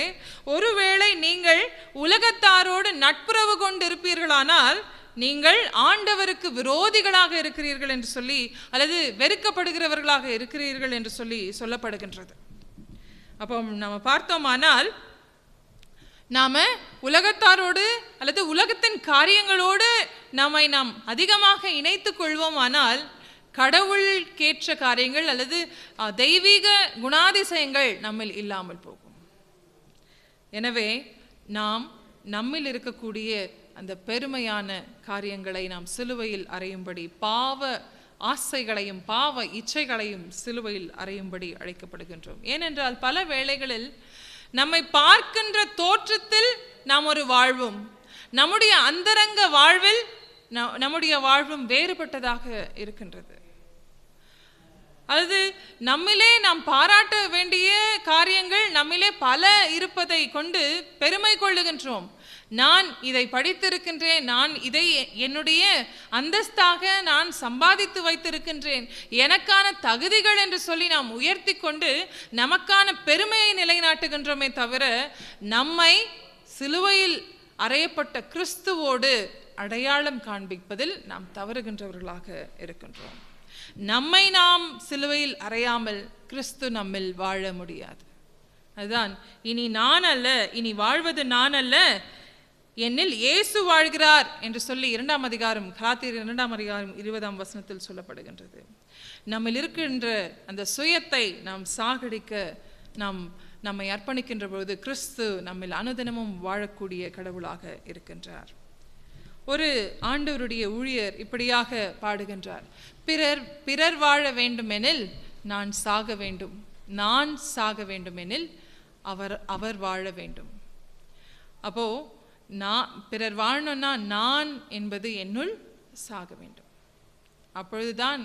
Speaker 1: ஒருவேளை நீங்கள் உலகத்தாரோடு நட்புறவு கொண்டு இருப்பீர்களானால் நீங்கள் ஆண்டவருக்கு விரோதிகளாக இருக்கிறீர்கள் என்று சொல்லி, அல்லது வெறுக்கப்படுகிறவர்களாக இருக்கிறீர்கள் என்று சொல்லி சொல்லப்படுகின்றது. அப்போ நம்ம பார்த்தோமானால் நாம உலகத்தாரோடு அல்லது உலகத்தின் காரியங்களோடு நாம் அதிகமாக இணைத்து கொள்வோமானால் கடவுளுக்கேற்ற காரியங்கள் அல்லது தெய்வீக குணாதிசயங்கள் நம்மில் இல்லாமல் போகும். எனவே நாம் நம்மில் இருக்கக்கூடிய அந்த பெருமையான காரியங்களை நாம் சிலுவையில் அறையும்படி, பாவ ஆசைகளையும் பாவ இச்சைகளையும் சிலுவையில் அறையும்படி அழைக்கப்படுகின்றோம். ஏனென்றால் பல வேளைகளில் நம்மை பார்க்கின்ற தோற்றத்தில் நாம் ஒரு வாழ்வும், நம்முடைய அந்தரங்க வாழ்வில் நம்முடைய வாழ்வும் வேறுபட்டதாக இருக்கின்றது. அல்லது நம்மிலே நாம் பாராட்ட வேண்டிய காரியங்கள் நம்மிலே பல இருப்பதை கொண்டு பெருமை கொள்ளுகின்றோம். நான் இதை படித்திருக்கின்றேன், நான் இதை என்னுடைய அந்தஸ்தாக நான் சம்பாதித்து வைத்திருக்கின்றேன், எனக்கான தகுதிகள் என்று சொல்லி நாம் உயர்த்தி கொண்டு நமக்கான பெருமையை நிலைநாட்டுகின்றோமே தவிர நம்மை சிலுவையில் அறையப்பட்ட கிறிஸ்துவோடு அடையாளம் காண்பிப்பதில் நாம் தவறுகின்றவர்களாக இருக்கின்றோம். நம்மை நாம் சிலுவையில் அறையாமல் கிறிஸ்து நம்மில் வாழ முடியாது. அதுதான், இனி நான் அல்ல, இனி வாழ்வது நான் அல்ல, என்னில் இயேசு வாழ்கிறார் என்று சொல்லி 2ஆம் அதிகாரம் கலாத்தியர் 2ஆம் அதிகாரம் 20ஆம் வசனத்தில் சொல்லப்படுகின்றது. நம்மில் இருக்கின்ற அந்த சுயத்தை நாம் சாகடிக்க நம்மை அர்ப்பணிக்கின்ற பொழுது கிறிஸ்து நம்மில் அனுதினமும் வாழக்கூடிய கடவுளாக இருக்கின்றார். ஒரு ஆண்டவருடைய ஊழியர் இப்படியாக பாடுகின்றார், பிறர் வாழ வேண்டுமெனில் நான் சாக வேண்டும், நான் சாக வேண்டுமெனில் அவர் வாழ வேண்டும். அப்போ பிறர் வாழணும்னா நான் என்பது என்னுள் சாக வேண்டும். அப்பொழுதுதான்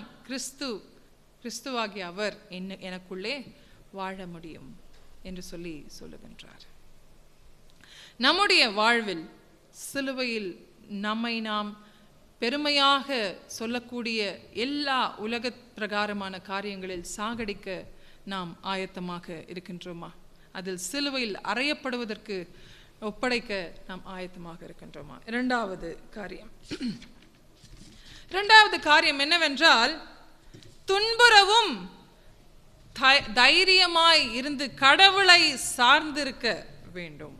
Speaker 1: கிறிஸ்துவாகிய அவர் எனக்குள்ளே வாழ முடியும் என்று சொல்லுகின்றார். நம்முடைய வாழ்வில் சிலுவையில் நம்மை நாம் பெருமையாக சொல்லக்கூடிய எல்லா உலக பிரகாரமான காரியங்களில் சாகடிக்க நாம் ஆயத்தமாக இருக்கின்றோமா? அதில் சிலுவையில் அறையப்படுவதற்கு ஒப்படைக்க நாம் ஆயத்தமாக இருக்கின்றோமா? இரண்டாவது காரியம் என்னவென்றால், துன்புறவும் தைரியமாய் இருந்து கடவுளை சார்ந்திருக்க வேண்டும்.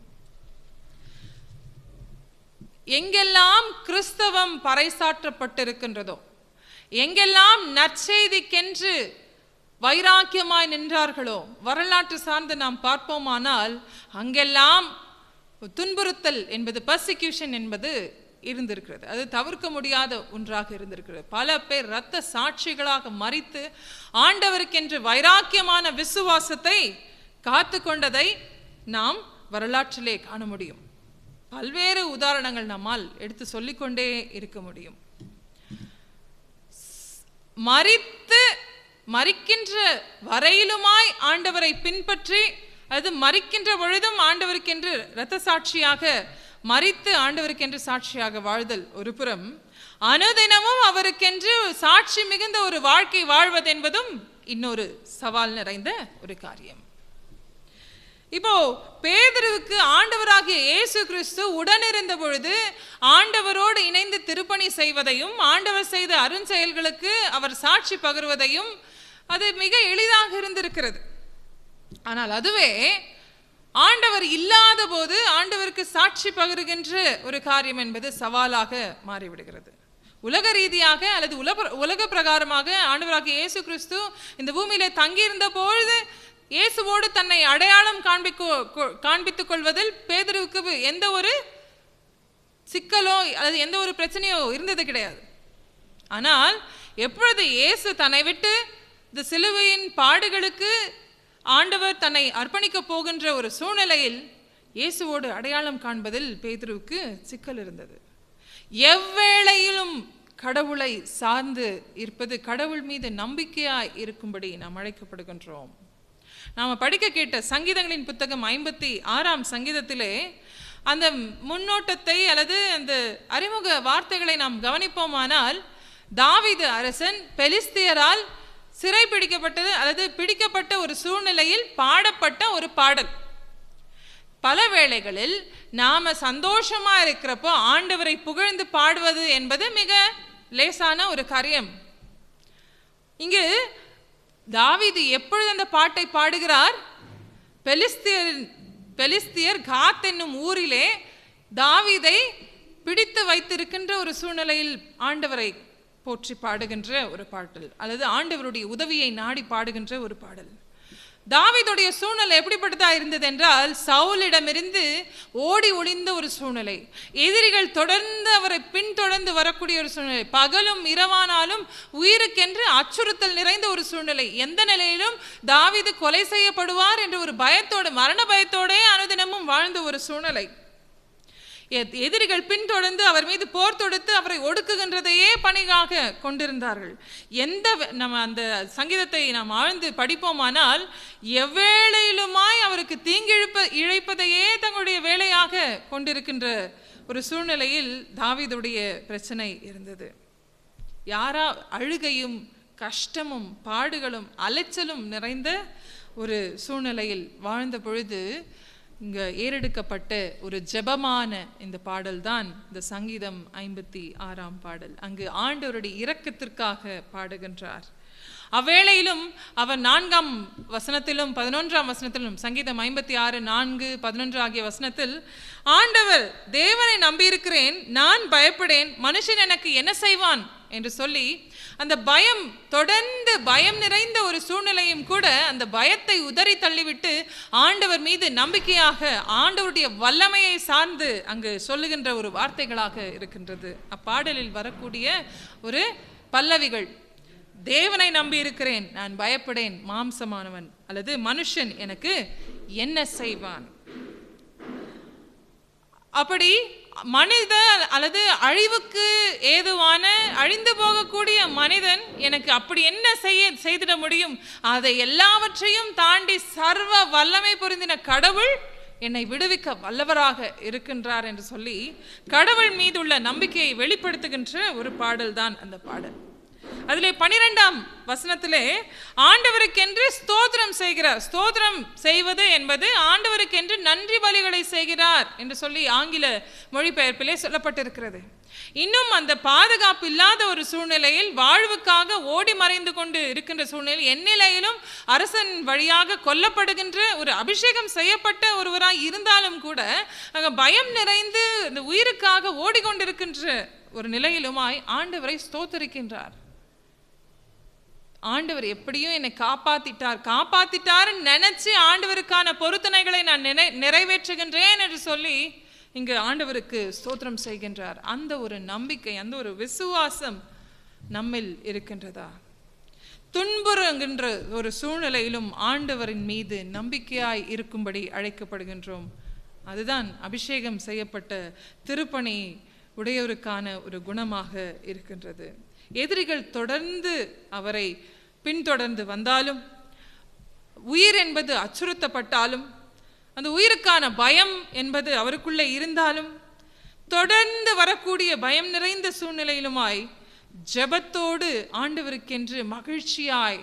Speaker 1: எங்கெல்லாம் கிறிஸ்தவம் பறைசாற்றப்பட்டிருக்கின்றதோ, எங்கெல்லாம் நற்செய்திக்கென்று வைராக்கியமாய் நின்றார்களோ, வரலாற்று சார்ந்து நாம் பார்ப்போமானால் அங்கெல்லாம் துன்புறுத்தல் என்பது, பர்சிக்யூஷன் என்பது இருந்திருக்கிறது. அது தவிர்க்க முடியாத ஒன்றாக இருந்திருக்கிறது. பல பேர் இரத்த சாட்சிகளாக மரித்து ஆண்டவருக்கென்று வைராக்கியமான விசுவாசத்தை காத்து கொண்டதை நாம் வரலாற்றிலே காண முடியும். பல்வேறு உதாரணங்கள் நம்மால் எடுத்து சொல்லிக்கொண்டே இருக்க முடியும். மரிக்கின்ற வரையிலுமாய் ஆண்டவரை பின்பற்றி, அது மரிக்கின்ற பொழுதும் ஆண்டவருக்கென்று இரத்த சாட்சியாக மரித்து ஆண்டவருக்கென்று சாட்சியாக வாழ்தல் ஒரு புறம், அனுதினமும் அவருக்கென்று சாட்சி மிகுந்த ஒரு வாழ்க்கை வாழ்வதென்பதும் இன்னொரு சவால் நிறைந்த ஒரு காரியம். இப்போ பேதுருவுக்கு ஆண்டவராகிய இயேசு கிறிஸ்து உடனிருந்த பொழுது ஆண்டவரோடு இணைந்து திருப்பணி செய்வதையும் ஆண்டவர் செய்த அருஞ்செயல்களுக்கு அவர் சாட்சி பகர்வதையும் அது மிக எளிதாக இருந்திருக்கிறது. ஆனால் அதுவே ஆண்டவர் இல்லாத போது ஆண்டவருக்கு சாட்சி பகருகின்ற ஒரு காரியம் என்பது சவாலாக மாறிவிடுகிறது. உலக ரீதியாக அல்லது உலக பிரகாரமாக ஆண்டவராகிய இயேசு கிறிஸ்து இந்த பூமியிலே தங்கியிருந்த பொழுது இயேசுவோடு தன்னை அடையாளம் காண்பித்துக் கொள்வதில் பேதுருவுக்கு எந்த ஒரு சிக்கலோ அல்லது எந்த ஒரு பிரச்சனையோ இருந்தது கிடையாது. ஆனால் எப்பொழுது இயேசு தன்னை விட்டு இந்த சிலுவையின் பாடுகளுக்கு ஆண்டவர் தன்னை அர்ப்பணிக்க போகின்ற ஒரு சூழ்நிலையில் இயேசுவோடு அடையாளம் காண்பதில் பேதுருவுக்கு சிக்கல் இருந்தது. எவ்வேளையிலும் கடவுளை சார்ந்து இருப்பது, கடவுள் மீது நம்பிக்கையாய் இருக்கும்படி நாம் அழைக்கப்படுகின்றோம். நாம் படிக்க கேட்ட சங்கீதங்களின் புத்தகம் 56ஆம் சங்கீதத்திலே அந்த முன்னோட்டத்தை அல்லது அந்த அறிமுக வார்த்தைகளை நாம் கவனிப்போமானால், தாவீது அரசன் பெலிஸ்தியரால் சிறை பிடிக்கப்பட்டது அல்லது பிடிக்கப்பட்ட ஒரு சூழ்நிலையில் பாடப்பட்ட ஒரு பாடல். பல வேளைகளில் நாம சந்தோஷமா இருக்கிறப்போ ஆண்டவரை புகழ்ந்து பாடுவது என்பது மிக லேசான ஒரு காரியம். இங்கு தாவீது எப்பொழுது அந்த பாட்டை பாடுகிறார்? பெலிஸ்தியர் காத் என்னும் ஊரிலே தாவீதை பிடித்து வைத்திருக்கின்ற ஒரு சூழ்நிலையில் ஆண்டவரை போற்றி பாடுகின்ற ஒரு பாடல் அல்லது ஆண்டவருடைய உதவியை நாடி பாடுகின்ற ஒரு பாடல். தாவீதுடைய சூழ்நிலை எப்படிப்பட்டதா இருந்தது என்றால், சவுலிடமிருந்து ஓடி ஒளிந்த ஒரு சூழ்நிலை, எதிரிகள் தொடர்ந்து அவரை பின்தொடர்ந்து வரக்கூடிய ஒரு சூழ்நிலை, பகலும் இரவானாலும் உயிருக்கென்று அச்சுறுத்தல் நிறைந்த ஒரு சூழ்நிலை. எந்த நிலையிலும் தாவீது கொலை செய்யப்படுவார் என்ற ஒரு பயத்தோடு, மரண பயத்தோடே அனுதினமும் வாழ்ந்த ஒரு சூழ்நிலை. எதிரிகள் பின்தொடர்ந்து அவர் மீது போர் தொடுத்து அவரை ஒடுக்குகின்றதையே பணியாக கொண்டிருந்தார்கள். நம்ம அந்த சங்கீதத்தை நாம் ஆழ்ந்து படிப்போமானால், எவ்வேளையிலுமாய் அவருக்கு இழைப்பதையே தங்களுடைய வேலையாக கொண்டிருக்கின்ற ஒரு சூழ்நிலையில் தாவீதுடைய பிரச்சனை இருந்தது. அழுகையும் கஷ்டமும் பாடுகளும் அலைச்சலும் நிறைந்த ஒரு சூழ்நிலையில் வாழ்ந்த பொழுது இங்கே ஏறெடுக்கப்பட்ட ஒரு ஜெபமான இந்த பாடல் தான் இந்த சங்கீதம் 56ஆம் பாடல். அங்கு ஆண்டவருடைய இரக்கத்திற்காக பாடுகின்றார். அவ்வேளையிலும் அவர் 4ஆம் வசனத்திலும் 11ஆம் வசனத்திலும், சங்கீதம் 56:4-11 ஆகிய வசனத்தில், ஆண்டவர் தேவனை நம்பியிருக்கிறேன், நான் பயப்படேன், மனுஷன் எனக்கு என்ன செய்வான் என்று சொல்லி அந்த தொடர்ந்து பயம் நிறைந்த ஒரு சூழ்நிலையும் கூட அந்த பயத்தை உதறி தள்ளிவிட்டு ஆண்டவர் மீது நம்பிக்கையாக ஆண்டவருடைய வல்லமையை சார்ந்து அங்கு சொல்லுகின்ற ஒரு வார்த்தைகளாக இருக்கின்றது அப்பாடலில் வரக்கூடிய ஒரு பல்லவிகள். தேவனை நம்பி இருக்கிறேன், நான் பயப்படேன், மாம்சமானவன் அல்லது மனுஷன் எனக்கு என்ன செய்வான். அப்படி மனிதன் அல்லது அழிவுக்கு ஏதுவான அழிந்து போகக்கூடிய மனிதன் எனக்கு அப்படி என்ன செய்திட முடியும்? அதை எல்லாவற்றையும் தாண்டி சர்வ வல்லமை பொருந்தின கடவுள் என்னை விடுவிக்க வல்லவராக இருக்கின்றார் என்று சொல்லி கடவுள் மீதுள்ள நம்பிக்கையை வெளிப்படுத்துகின்ற ஒரு பாடல் தான் அந்த பாடல். அதிலே 12ஆம் வசனத்திலே ஆண்டவருக்கென்று ஸ்தோத்திரம் செய்கிறார். ஸ்தோத்திரம் செய்வது என்பது ஆண்டவருக்கென்று நன்றி பலிகளை செய்கிறார் என்று சொல்லி ஆங்கில மொழிபெயர்ப்பிலே சொல்லப்பட்டிருக்கிறது. இன்னும் அந்த பாதுகாப்பு இல்லாத ஒரு சூழ்நிலையில், வாழ்வுக்காக ஓடி மறைந்து கொண்டு இருக்கின்ற சூழ்நிலையில், எந்நிலையிலும் அரசன் வழியாக கொல்லப்படுகின்ற ஒரு அபிஷேகம் செய்யப்பட்ட ஒருவராய் இருந்தாலும் கூட அங்கே பயம் நிறைந்து இந்த உயிருக்காக ஓடிக்கொண்டிருக்கின்ற ஒரு நிலையிலுமாய் ஆண்டவரை ஸ்தோத்தரிக்கின்றார். ஆண்டவர் எப்படியும் என்னை காப்பாத்திட்டார் நினைச்சு ஆண்டவருக்கான பொருத்தனைகளை நான் நிறைவேற்றுகின்றேன் என்று சொல்லி இங்கு ஆண்டவருக்கு ஸ்தோத்திரம் செய்கின்றார். அந்த ஒரு நம்பிக்கை, அந்த ஒரு விசுவாசம் நம்மில் இருக்கின்றதா? துன்புறுகின்ற ஒரு சூழ்நிலையிலும் ஆண்டவரின் மீது நம்பிக்கையாய் இருக்கும்படி அழைக்கப்படுகின்றோம். அதுதான் அபிஷேகம் செய்யப்பட்ட திருப்பணி உடையவருக்கான ஒரு குணமாக இருக்கின்றது. எதிரிகள் தொடர்ந்து அவரை பின்தொடர்ந்து வந்தாலும், உயிர் என்பது அச்சுறுத்தப்பட்டாலும், அந்த உயிருக்கான பயம் என்பது அவருக்குள்ளே இருந்தாலும், தொடர்ந்து வரக்கூடிய பயம் நிறைந்த சூழ்நிலையிலுமாய் ஜெபத்தோடு ஆண்டவருக்கென்று மகிழ்ச்சியாய்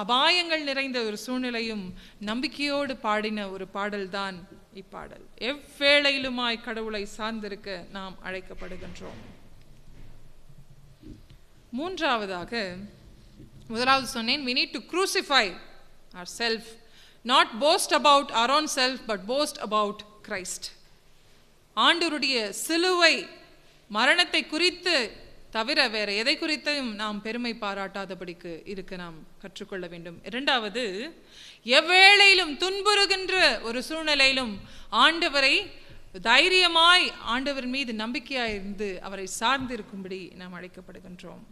Speaker 1: அபாயங்கள் நிறைந்த ஒரு சூழ்நிலையும் நம்பிக்கையோடு பாடின ஒரு பாடல்தான் இப்பாடல். எவ்வேளையிலுமாய் கடவுளை சார்ந்திருக்க நாம் அழைக்கப்படுகின்றோம். முதலாவது சொன்னேன், we need to crucify ourselves, not boast about our own self but boast about Christ. ஆண்டவருடைய சிலுவை மரணத்தை குறித்து தவிர வேற எதை குறித்தும் நாம் பெருமை பாராட்டாதபடிக்கு இருக்க நாம் கற்றுக்கொள்ள வேண்டும். இரண்டாவது, எவ்வேளையிலும் துன்புறுகின்ற ஒரு சூழ்நிலையிலும் ஆண்டவரை தைரியமாய் ஆண்டவர் மீது நம்பிக்கையாய் இருந்து அவரை சார்ந்திருக்கும்படி நாம் அழைக்கப்படுகின்றோம்.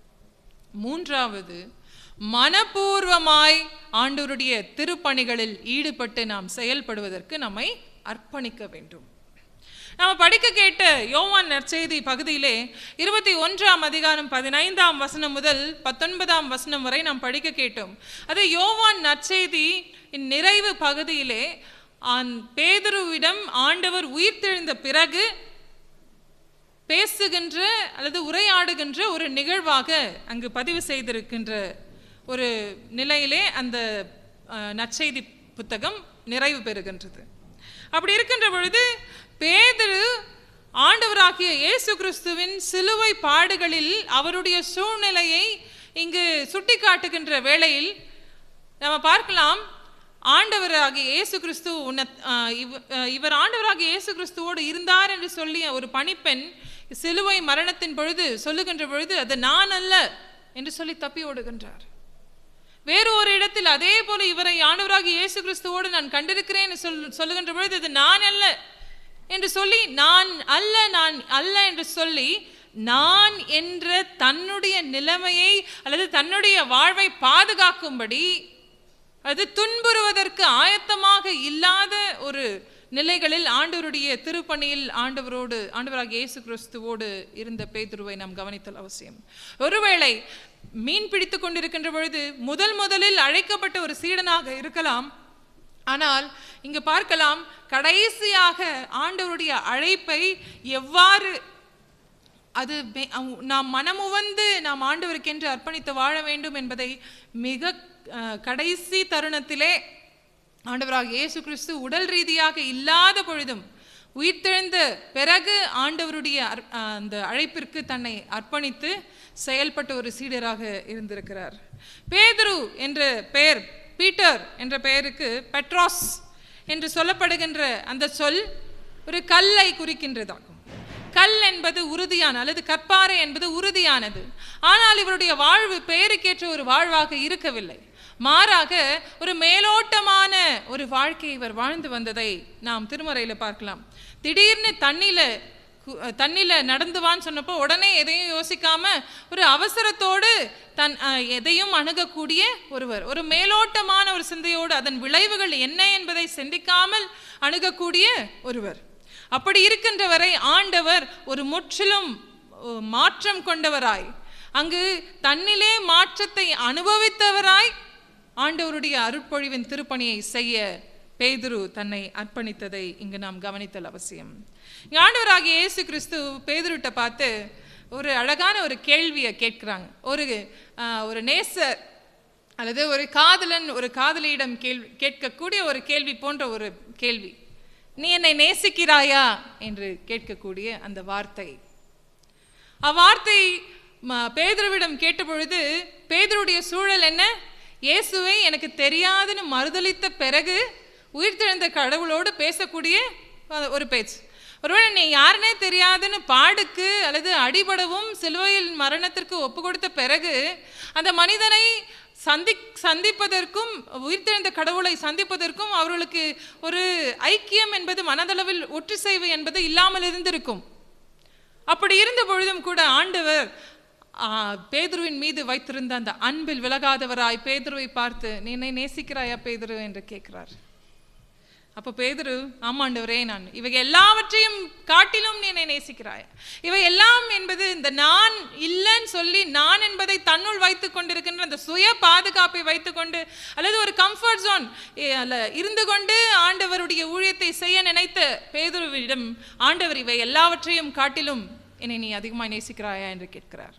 Speaker 1: மூன்றாவது, மனப்பூர்வமாய் ஆண்டவருடைய திருப்பணிகளில் ஈடுபட்டு நாம் செயல்படுவதற்கு நம்மை அர்ப்பணிக்க வேண்டும். நாம் படிக்க கேட்ட யோவான் நற்செய்தி பகுதியிலே 21ஆம் அதிகாரம் 15ஆம் வசனம் முதல் 19ஆம் வசனம் வரை நாம் படிக்க கேட்டோம். அது யோவான் நற்செய்தி நிறைவு பகுதியிலே பேதுருவிடம் ஆண்டவர் உயிர்த்தெழுந்த பிறகு பேசுகின்ற அல்லது உரையாடுகின்ற ஒரு நிகழ்வாக அங்கு பதிவு செய்திருக்கின்ற ஒரு நிலையிலே அந்த நற்செய்தி புத்தகம் நிறைவு பெறுகின்றது. அப்படி இருக்கின்ற பொழுது பேதுரு ஆண்டவராகிய இயேசு கிறிஸ்துவின் சிலுவை பாடுகளில் அவருடைய சூழ்நிலையை இங்கு சுட்டி காட்டுகின்ற வேளையில் நம்ம பார்க்கலாம், ஆண்டவராகிய இயேசு கிறிஸ்து இவர் ஆண்டவராகிய இயேசு கிறிஸ்துவோடு இருந்தார் என்று சொல்லி ஒரு பணிப்பெண் சிலுவை மரணத்தின் பொழுது சொல்லுகின்ற பொழுது அது நான் அல்ல என்று சொல்லி தப்பி ஓடுகின்றார். வேறு ஒரு இடத்தில் அதே போல இவரை ஆண்டவராகிய இயேசு கிறிஸ்துவோடு நான் கண்டிருக்கிறேன் சொல்லுகின்ற பொழுது அது நான் அல்ல என்று சொல்லி நான் அல்ல என்று சொல்லி நான் என்ற தன்னுடைய நிலைமையை அல்லது தன்னுடைய வாழ்வை பாதுகாக்கும்படி அது துன்புறுவதற்கு ஆயத்தமாக இல்லாத ஒரு நிலைகளில் ஆண்டவருடைய திருப்பணியில் ஆண்டவராகிய இயேசு கிறிஸ்துவோடு இருந்த பேதுருவை நாம் கவனித்தல் அவசியம். ஒருவேளை மீன் பிடித்து கொண்டிருக்கின்ற பொழுது முதலில் அழைக்கப்பட்ட ஒரு சீடனாக இருக்கலாம். ஆனால் இங்கு பார்க்கலாம், கடைசியாக ஆண்டவருடைய அழைப்பை எவ்வாறு அது நாம் மனமுவந்து நாம் ஆண்டவருக்கென்று அர்ப்பணித்து வாழ வேண்டும் என்பதை மிக கடைசி தருணத்திலே ஆண்டவராகிய இயேசு கிறிஸ்து உடல் ரீதியாக இல்லாத பொழுதும் உயிர்த்தெழுந்த பிறகு ஆண்டவருடைய அந்த அழைப்பிற்கு தன்னை அர்ப்பணித்து செயல்பட்ட ஒரு சீடராக இருந்திருக்கிறார். பேதுரு என்ற பெயர், பீட்டர் என்ற பெயருக்கு பெட்ரோஸ் என்று சொல்லப்படுகின்ற அந்த சொல் ஒரு கல்லை குறிக்கின்றதாகும். கல் என்பது உறுதியான அல்லது கற்பாறை என்பது உறுதியானது. ஆனால் இவருடைய வாழ்வு பெயருக்கேற்ற ஒரு வாழ்வாக இருக்கவில்லை. மாறாக ஒரு மேலோட்டமான ஒரு வாழ்க்கையை இவர் வாழ்ந்து வந்ததை நாம் திருமறையில் பார்க்கலாம். திடீர்னு தண்ணில நடந்துவான்னு சொன்னப்போ உடனே எதையும் யோசிக்காம ஒரு அவசரத்தோடு எதையும் அணுகக்கூடிய ஒருவர், ஒரு மேலோட்டமான ஒரு சிந்தையோடு அதன் விளைவுகள் என்ன என்பதை சிந்திக்காமல் அணுகக்கூடிய ஒருவர். அப்படி இருக்கின்றவரை ஆண்டவர் ஒரு முற்றிலும் மாற்றம் கொண்டவராய், அங்கு தன்னிலே மாற்றத்தை அனுபவித்தவராய் ஆண்டவருடைய அருட்பொழிவின் திருப்பணியை செய்ய பேதுரு தன்னை அர்ப்பணித்ததை இங்கு நாம் கவனித்தல் அவசியம். ஆண்டவராகிய இயேசு கிறிஸ்து பேதுருட்ட பார்த்து ஒரு அழகான ஒரு கேள்வியை கேட்கிறாங்க. ஒரு நேசர் அல்லது ஒரு காதலன் ஒரு காதலியிடம் கேட்கக்கூடிய ஒரு கேள்வி போன்ற ஒரு கேள்வி, நீ என்னை நேசிக்கிறாயா என்று கேட்கக்கூடிய அந்த வார்த்தை. அவ்வார்த்தை பேதுருவிடம் கேட்ட பொழுது பேதுருடைய சூழல் என்ன? இயேசுவை எனக்கு தெரியாதுன்னு மறுதலித்த பிறகு உயிர்த்தெழுந்த கடவுளோடு பேசக்கூடிய ஒரு பேச்சு. ஒருவேளை நீ யாருன்னே தெரியாதுன்னு பாடுக்கு அல்லது அடிபடவும் சிலுவையில் மரணத்திற்கு ஒப்பு கொடுத்த பிறகு அந்த மனிதனை சந்திப்பதற்கும் உயிர்த்தெழுந்த கடவுளை சந்திப்பதற்கும் அவர்களுக்கு ஒரு ஐக்கியம் என்பது, மனதளவில் ஒற்றுசைவு என்பது இல்லாமல் இருந்திருக்கும். அப்படி இருந்த பொழுதும் கூட ஆண்டவர் பேதுருவின் மீது வைத்திருந்த அந்த அன்பில் விலகாதவராய் பேதுருவை பார்த்து, நீ என்னை நேசிக்கிறாயா பேதுரு என்று கேட்கிறார். அப்போ பேதுரு, ஆமாண்டவரே, நான் இவை எல்லாவற்றையும் காட்டிலும் நீ என்னை நேசிக்கிறாய். இவை எல்லாம் என்பது இந்த நான் இல்லைன்னு சொல்லி நான் என்பதை தன்னுள் வைத்து கொண்டிருக்கின்ற அந்த சுய பாதுகாப்பை வைத்துக்கொண்டு அல்லது ஒரு கம்ஃபர்ட் ஜோன் இருந்து கொண்டு ஆண்டவருடைய ஊழியத்தை செய்ய நினைத்த பேதுருவிடம் ஆண்டவர் இவை எல்லாவற்றையும் காட்டிலும் என்னை நீ அதிகமாக நேசிக்கிறாயா என்று கேட்கிறார்.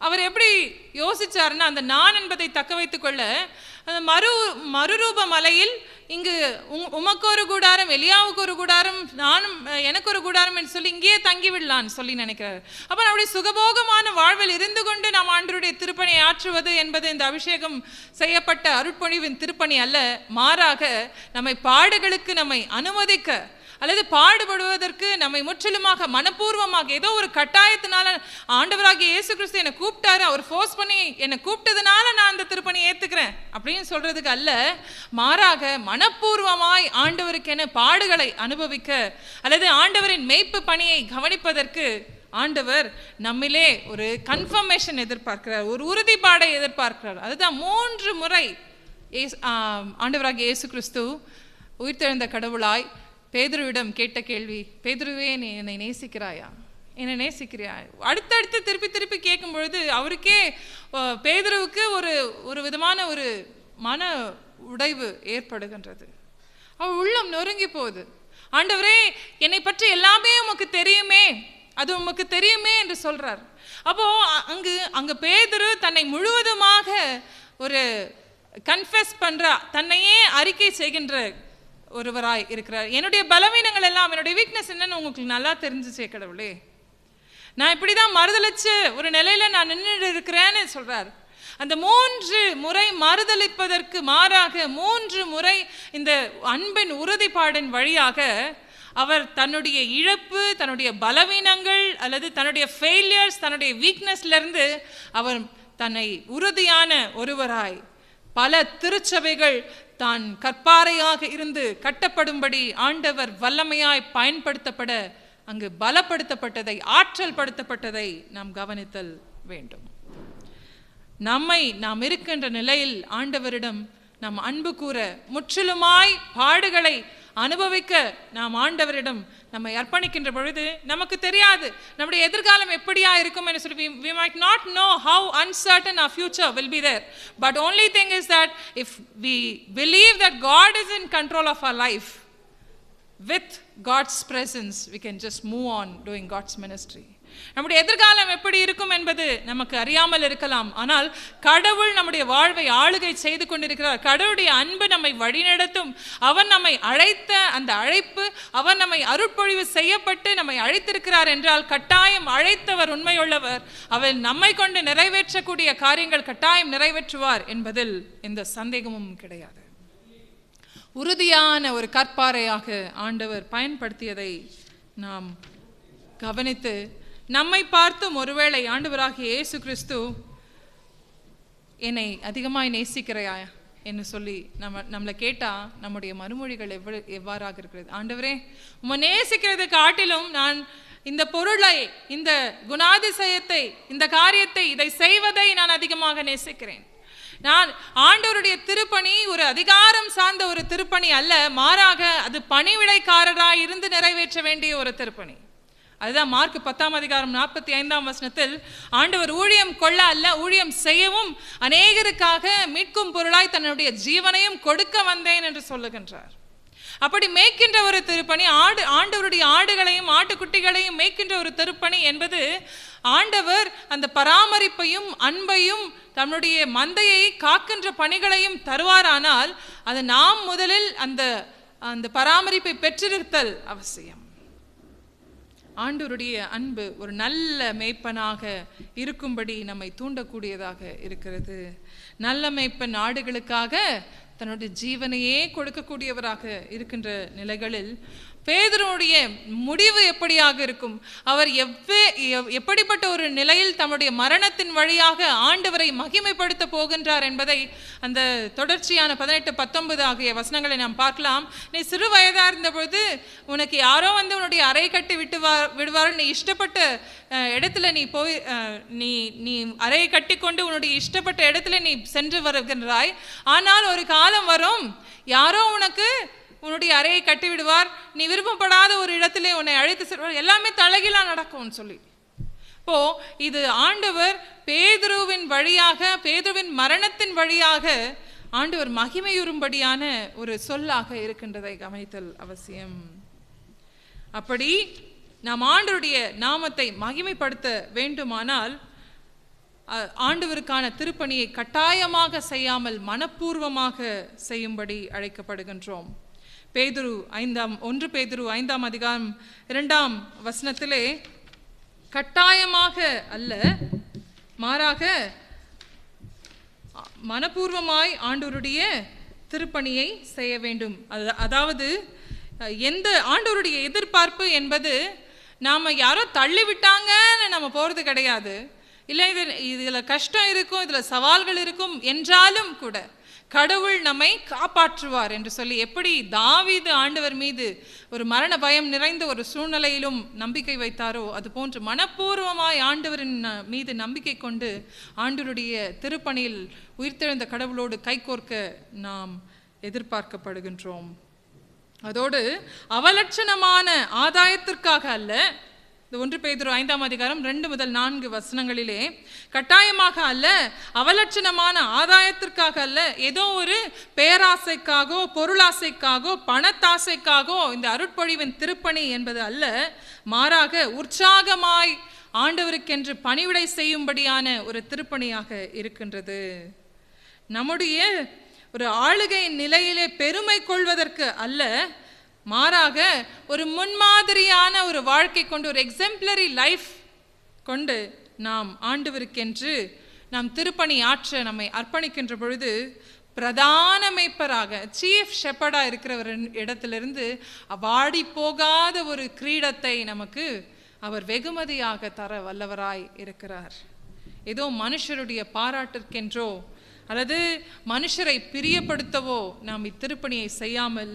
Speaker 1: அவர் எப்படி யோசிச்சாருன்னா, அந்த நான் என்பதை தக்க வைத்துக் கொள்ள மறுரூப மலையில் இங்கு உமக்கு ஒரு கூடாரம், எலியாவுக்கு ஒரு கூடாரம், நானும் எனக்கு ஒரு கூடாரம் என்று சொல்லி இங்கேயே தங்கிவிடலான்னு சொல்லி நினைக்கிறார். அப்போ நம்முடைய சுகபோகமான வாழ்வில் இருந்து கொண்டு நாம் ஆண்டவருடைய திருப்பணியை ஆற்றுவது என்பது இந்த அபிஷேகம் செய்யப்பட்ட அருட்பொழிவின் திருப்பணி அல்ல. மாறாக நம்மை பாடுகளுக்கு நம்மை அனுமதிக்க அல்லது பாடுபடுவதற்கு நம்மை முற்றிலுமாக மனப்பூர்வமாக ஏதோ ஒரு கட்டாயத்தினால ஆண்டவராகிய இயேசு கிறிஸ்து என்னை கூப்பிட்டாரு, அவர் ஃபோர்ஸ் பண்ணி என்னை கூப்பிட்டதுனால நான் அந்த திருப்பணியை ஏற்றுக்கிறேன் அப்படின்னு சொல்றதுக்கு அல்ல. மாறாக மனப்பூர்வமாய் ஆண்டவருக்கு என பாடுகளை அனுபவிக்க அல்லது ஆண்டவரின் மேய்ப்பு பணியை கவனிப்பதற்கு ஆண்டவர் நம்மிலே ஒரு கன்ஃபர்மேஷன் எதிர்பார்க்கிறார், ஒரு உறுதிப்பாடை எதிர்பார்க்கிறார். அதுதான் 3 முறை ஆண்டவராகிய இயேசு கிறிஸ்து உயிர்த்தெழுந்த கடவுளாய் பேதுருவிடம் கேட்ட கேள்வி, பேதுருவே, நீ என்னை நேசிக்கிறாயா, என்னை நேசிக்கிறியா? அடுத்தடுத்து திருப்பி திருப்பி கேட்கும் பொழுது அவருக்கே பேதுருவுக்கு ஒரு விதமான ஒரு மன உடைவு ஏற்படுகின்றது. அவர் உள்ளம் நொறுங்கி போகுது. ஆண்டவரே, என்னை பற்றி எல்லாமே உமக்கு தெரியுமே, அது உமக்கு தெரியுமே என்று சொல்றார். அப்போ அங்க பேதுரு தன்னை முழுவதுமாக ஒரு கன்ஃபெஸ் பண்ற, தன்னையே அறிக்கை செய்கின்ற ஒருவராய் இருக்கிறார். என்னுடைய பலவீனங்கள் எல்லாம், என்னுடைய வீக்னஸ் என்னன்னு உங்களுக்கு நல்லா தெரிஞ்சுச்சே கடவுளே, நான் இப்படிதான் மறுதளிச்ச ஒரு நிலையில நான் நின்று இருக்கிறேன்னு சொல்றார். அந்த 3 முறை மறுதளிப்பதற்கு மாறாக 3 முறை இந்த அன்பின் உறுதிப்பாடின் வழியாக அவர் தன்னுடைய இழப்பு, தன்னுடைய பலவீனங்கள் அல்லது தன்னுடைய ஃபெயிலியர்ஸ், தன்னுடைய வீக்னஸ்ல இருந்து அவர் தன்னை உறுதியான ஒருவராய், பல திருச்சபைகள் தான் கற்பாறையாக இருந்து கட்டப்படும்படி ஆண்டவர் வல்லமையாய் பயன்படுத்தப்பட அங்கு பலப்படுத்தப்பட்டதை, ஆற்றல் படுத்தப்பட்டதை நாம் கவனித்தல் வேண்டும். நாம் இருக்கின்ற நிலையில் ஆண்டவரிடம் நாம் அன்பு கூற, முற்றிலுமாய் பாடுகளை அனுபவிக்க நாம் ஆண்டவரிடம் நம்மை அர்ப்பணிக்கின்ற பொழுது நமக்கு தெரியாது நம்முடைய எதிர்காலம் எப்படியா இருக்கும் என்று சொல்லி we might not know how uncertain our future will be there, but only thing is that if we believe that God is in control of our life, with God's presence we can just move on doing God's ministry. நம்முடைய எதிர்காலம் எப்படி இருக்கும் என்பது நமக்கு அறியாமல் இருக்கலாம். ஆனால் கடவுள் நம்முடைய வாழ்வை ஆளுகை செய்து கொண்டிருக்கிறார். கடவுளுடைய அன்பு நம்மை வழிநடத்தும். அவர் நம்மை அழைத்த அந்த அழைப்பு, அவர் நம்மை அருட்பொழிவு செய்யப்பட்டு நம்மை அழைத்திருக்கிறார் என்றால் கட்டாயம் அழைத்தவர் உண்மையுள்ளவர். அவர் நம்மை கொண்டு நிறைவேற்றக்கூடிய காரியங்கள் கட்டாயம் நிறைவேற்றுவார் என்பதில் எந்த சந்தேகமும் கிடையாது. உறுதியான ஒரு கற்பாறையாக ஆண்டவர் பயன்படுத்தியதை நாம் கவனித்து நம்மை பார்த்தும் ஒருவேளை ஆண்டவராகிய இயேசு கிறிஸ்து என்னை அதிகமாய் நேசிக்கிறையா என்று சொல்லி நம்மளை கேட்டால் நம்முடைய மறுமொழிகள் எவ்வாறாக இருக்கிறது? ஆண்டவரே, உம்மை நேசிக்கிறது காட்டிலும் நான் இந்த பொருளை, இந்த குணாதிசயத்தை, இந்த காரியத்தை, இதை செய்வதை நான் அதிகமாக நேசிக்கிறேன். நான் ஆண்டவருடைய திருப்பணி ஒரு அதிகாரம் சார்ந்த ஒரு திருப்பணி அல்ல, மாறாக அது பணிவிடைக்காரராய் இருந்து நிறைவேற்ற வேண்டிய ஒரு திருப்பணி. அதுதான் மார்க் 10:45 ஆண்டவர் ஊழியம் கொள்ள அல்ல, ஊழியம் செய்யவும் அநேகருக்காக மீட்கும் பொருளாய் தன்னுடைய ஜீவனையும் கொடுக்க வந்தேன் என்று சொல்லுகின்றார். அப்படி மேய்க்கின்ற ஒரு திருப்பணி, ஆண்டவருடைய ஆடுகளையும் ஆட்டுக்குட்டிகளையும் மேய்க்கின்ற ஒரு திருப்பணி என்பது ஆண்டவர் அந்த பராமரிப்பையும் அன்பையும் தன்னுடைய மந்தையை காக்கின்ற பணிகளையும் தருவாரானால் அது நாம் முதலில் அந்த பராமரிப்பை பெற்றிருத்தல் அவசியம். ஆண்டவருடைய அன்பு ஒரு நல்ல மேய்ப்பனாக இருக்கும்படி நம்மை தூண்டக்கூடியதாக இருக்கிறது. நல்ல மேய்ப்பன் ஆடுகளுக்காக தன்னுடைய ஜீவனையே கொடுக்கக்கூடியவராக இருக்கின்ற நிலைகளில் பேதுருவுடைய முடிவு எப்படியாக இருக்கும்? அவர் எப்படிப்பட்ட ஒரு நிலையில் தம்முடைய மரணத்தின் வழியாக ஆண்டவரை மகிமைப்படுத்த போகின்றார் என்பதை அந்த தொடர்ச்சியான 18-19 ஆகிய வசனங்களை நாம் பார்க்கலாம். நீ சிறு வயதாக இருந்தபொழுது உனக்கு யாரோ வந்து உன்னுடைய அறை கட்டி விடுவார், நீ இஷ்டப்பட்ட இடத்துல நீ போய் நீ அறையை கட்டி கொண்டு உன்னுடைய இஷ்டப்பட்ட இடத்துல நீ சென்று வருகின்றாய். ஆனால் ஒரு காலம் வரும், யாரோ உனக்கு உன்னுடைய அறையை கட்டி விடுவார், நீ விருப்பப்படாத ஒரு இடத்திலே உன்னை அழைத்து செல்வார், எல்லாமே தலைகீழா நடக்கும்னு சொல்லி. இப்போ இது ஆண்டவர் பேதுருவின் வழியாக, பேதுருவின் மரணத்தின் வழியாக ஆண்டவர் மகிமையுறும்படியான ஒரு சொல்லாக இருக்கின்றதை கவனித்தல் அவசியம். அப்படி நாம் ஆண்டவருடைய நாமத்தை மகிமைப்படுத்த வேண்டுமானால் ஆண்டவருக்கான திருப்பணியை கட்டாயமாக செய்யாமல் மனப்பூர்வமாக செய்யும்படி அழைக்கப்படுகின்றோம். பேதுரு 1 பேதுரு 5ஆம் அதிகாரம் 2ஆம் வசனத்திலே கட்டாயமாக அல்ல, மாறாக மனப்பூர்வமாய் ஆண்டவருடைய திருப்பணியை செய்ய வேண்டும். அதாவது எந்த ஆண்டவருடைய எதிர்பார்ப்பு என்பது நாம் யாரோ தள்ளிவிட்டாங்கன்னு நம்ம போகிறது கிடையாது. இல்லை இதில் கஷ்டம் இருக்கும், இதில் சவால்கள் இருக்கும் என்றாலும் கூட கடவுள் நம்மை காப்பாற்றுவார் என்று சொல்லி, எப்படி தாவீது ஆண்டவர் மீது ஒரு மரண பயம் நிறைந்த ஒரு சூழ்நிலையிலும் நம்பிக்கை வைத்தாரோ, அது போன்று மனப்பூர்வமாய் ஆண்டவரின் மீது நம்பிக்கை கொண்டு ஆண்டவருடைய திருப்பணியில் உயிர்த்தெழுந்த கடவுளோடு கைகோர்க்க நாம் எதிர்பார்க்கப்படுகின்றோம். அதோடு அவலட்சணமான ஆதாயத்திற்காக அல்ல, இந்த 1 பேதுரு 5ஆம் அதிகாரம் 2 முதல் 4 வசனங்களிலே கட்டாயமாக அல்ல, அவலட்சணமான ஆதாயத்திற்காக அல்ல, ஏதோ ஒரு பேராசைக்காகவோ பொருளாசைக்காகவோ பணத்தாசைக்காகவோ இந்த அருட்பொழிவின் திருப்பணி என்பது அல்ல, மாறாக உற்சாகமாய் ஆண்டவருக்கென்று பணிவிடை செய்யும்படியான ஒரு திருப்பணியாக இருக்கின்றது. நம்முடைய ஒரு ஆளுகை நிலையிலே பெருமை கொள்வதற்கு அல்ல, மாறாக ஒரு முன்மாதிரியான ஒரு வாழ்க்கை கொண்டு, ஒரு எக்ஸெம்ப்ளரி லைஃப் கொண்டு நாம் ஆண்டவருக்கென்று நாம் திருப்பணி ஆற்ற நம்மை அர்ப்பணிக்கின்ற பொழுது பிரதான மேய்ப்பராக, சீஃப் ஷெப்பர்டாக இருக்கிற ஒரு இடத்திலிருந்து வாடி போகாத ஒரு கிரீடத்தை நமக்கு அவர் வெகுமதியாக தர வல்லவராய் இருக்கிறார். ஏதோ மனுஷருடைய பாராட்டிற்கென்றோ அல்லது மனுஷரை பிரியப்படுத்தவோ நாம் இத்திருப்பணியை செய்யாமல்,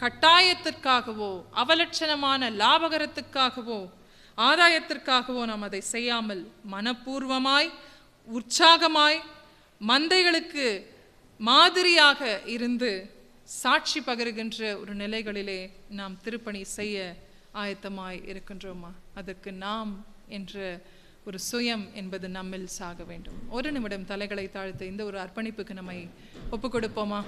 Speaker 1: கட்டாயத்திற்காகவோ அவலட்சணமான லாபகரத்துக்காகவோ ஆதாயத்திற்காகவோ நாம் அதை செய்யாமல் மனப்பூர்வமாய் உற்சாகமாய் மந்தைகளுக்கு மாதிரியாக இருந்து சாட்சி பகருகின்ற ஒரு நிலைகளிலே நாம் திருப்பணி செய்ய ஆயத்தமாய் இருக்கின்றோமா? அதற்கு நாம் என்ற ஒரு சுயம் என்பது நம்மில் சாக வேண்டும். ஒரு நிமிடம் தலைகளை தாழ்த்து இந்த ஒரு அர்ப்பணிப்புக்கு நம்மை ஒப்புக் கொடுப்போமா?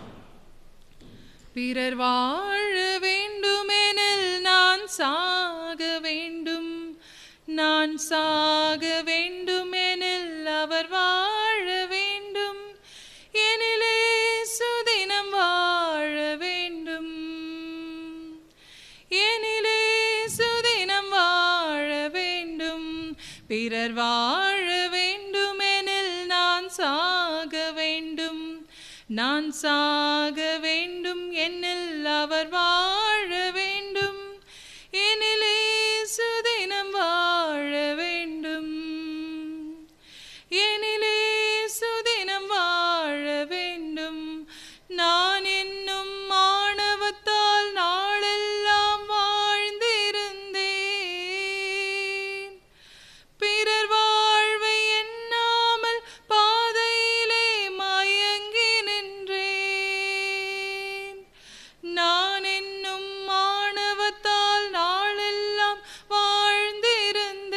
Speaker 1: பிறர் வாழ வேண்டுமெனில் நான் சாக வேண்டும், நான் சாக வேண்டுமெனில் அவர் வாழ வேண்டும், எனிலே சுதினம் வாழ வேண்டும், எனிலே சுதினம் வாழ வேண்டும். பிறர் வாழ வேண்டுமெனில் நான் சாக வேண்டும், நான் சாக வேண்டும், என்னில் அவர் வாழ வேண்டும், எனிலே சுதினம் வாழ வேண்டும், எனிலே சுதினம் வாழ வேண்டும். நான் என்னும் மாணவத்தால் நாளெல்லாம் வாழ்ந்திருந்தேன், பிறர் வாழ்வை எண்ணாமல் பாதையிலே மயங்கி நின்றேன். நான் என்னும் மாணவத்தால் நாளெல்லாம் வாழ்ந்திருந்தேன்,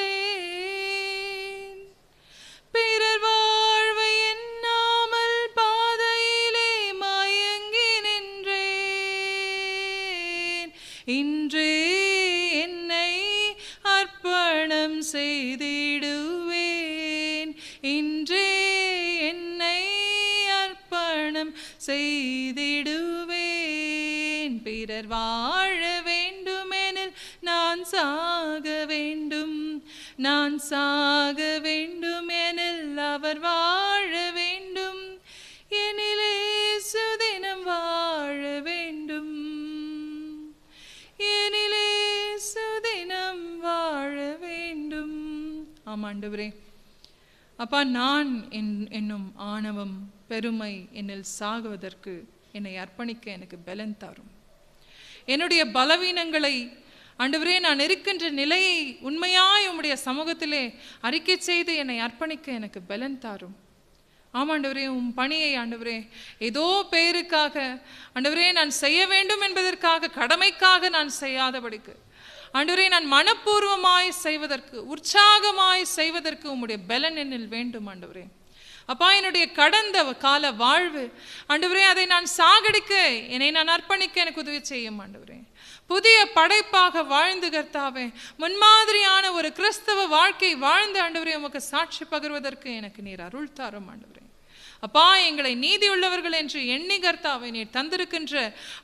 Speaker 1: பிறர் வாழ்வை எண்ணாமல் பாதையிலே மயங்கி நின்றேன். இன்றே என்னை அர்ப்பணம் செய்திடுவேன், இன்றே என்னை அர்ப்பணம் செய்திடுவேன். பிறர் வாழ வேண்டுமெனில் நான் சாக வேண்டும், நான் சாக வேண்டுமெனில் அவர் வாழ வேண்டும், எனிலே சுதினம் வாழ வேண்டும், எனிலே சுதினம் வாழ வேண்டும். ஆமாண்டவரே, அப்பா, நான் என்னும் ஆணவம் பெருமை என்னில் சாகுவதற்கு என்னை அர்ப்பணிக்க எனக்கு பலன் தாரும். என்னுடைய பலவீனங்களை ஆண்டவரே, நான் இருக்கின்ற நிலையை உண்மையாய் உம்முடைய சமூகத்திலே அறிக்கை செய்து என்னை அர்ப்பணிக்க எனக்கு பலன் தாரும். ஆமாண்டவரே, உம் பணியை ஆண்டவரே ஏதோ பெயருக்காக ஆண்டவரே நான் செய்ய வேண்டும் என்பதற்காக, கடமைக்காக நான் செய்யாதபடிக்கு ஆண்டவரே நான் மனப்பூர்வமாய் செய்வதற்கு, உற்சாகமாய் செய்வதற்கு உம்முடைய பலன் என்னில் வேண்டும் ஆண்டவரே. அப்பா, என்னுடைய கடந்த கால வாழ்வு ஆண்டவரே, அதை நான் சாகடிக்க, என்னை நான் அர்ப்பணிக்க எனக்கு உதவி செய்யும் ஆண்டவரே. புதிய படைப்பாக வாழ்ந்து கர்த்தாவே, முன்மாதிரியான ஒரு கிறிஸ்தவ வாழ்க்கை வாழ்ந்து ஆண்டவரே உமக்கு சாட்சி பகர்வதற்கு எனக்கு நீர் அருள் தாரும் ஆண்டவரே. அப்பா, எங்களை நீதியுள்ளவர்கள் என்று எண்ணி கர்த்தாவே நீர் தந்திருக்கின்ற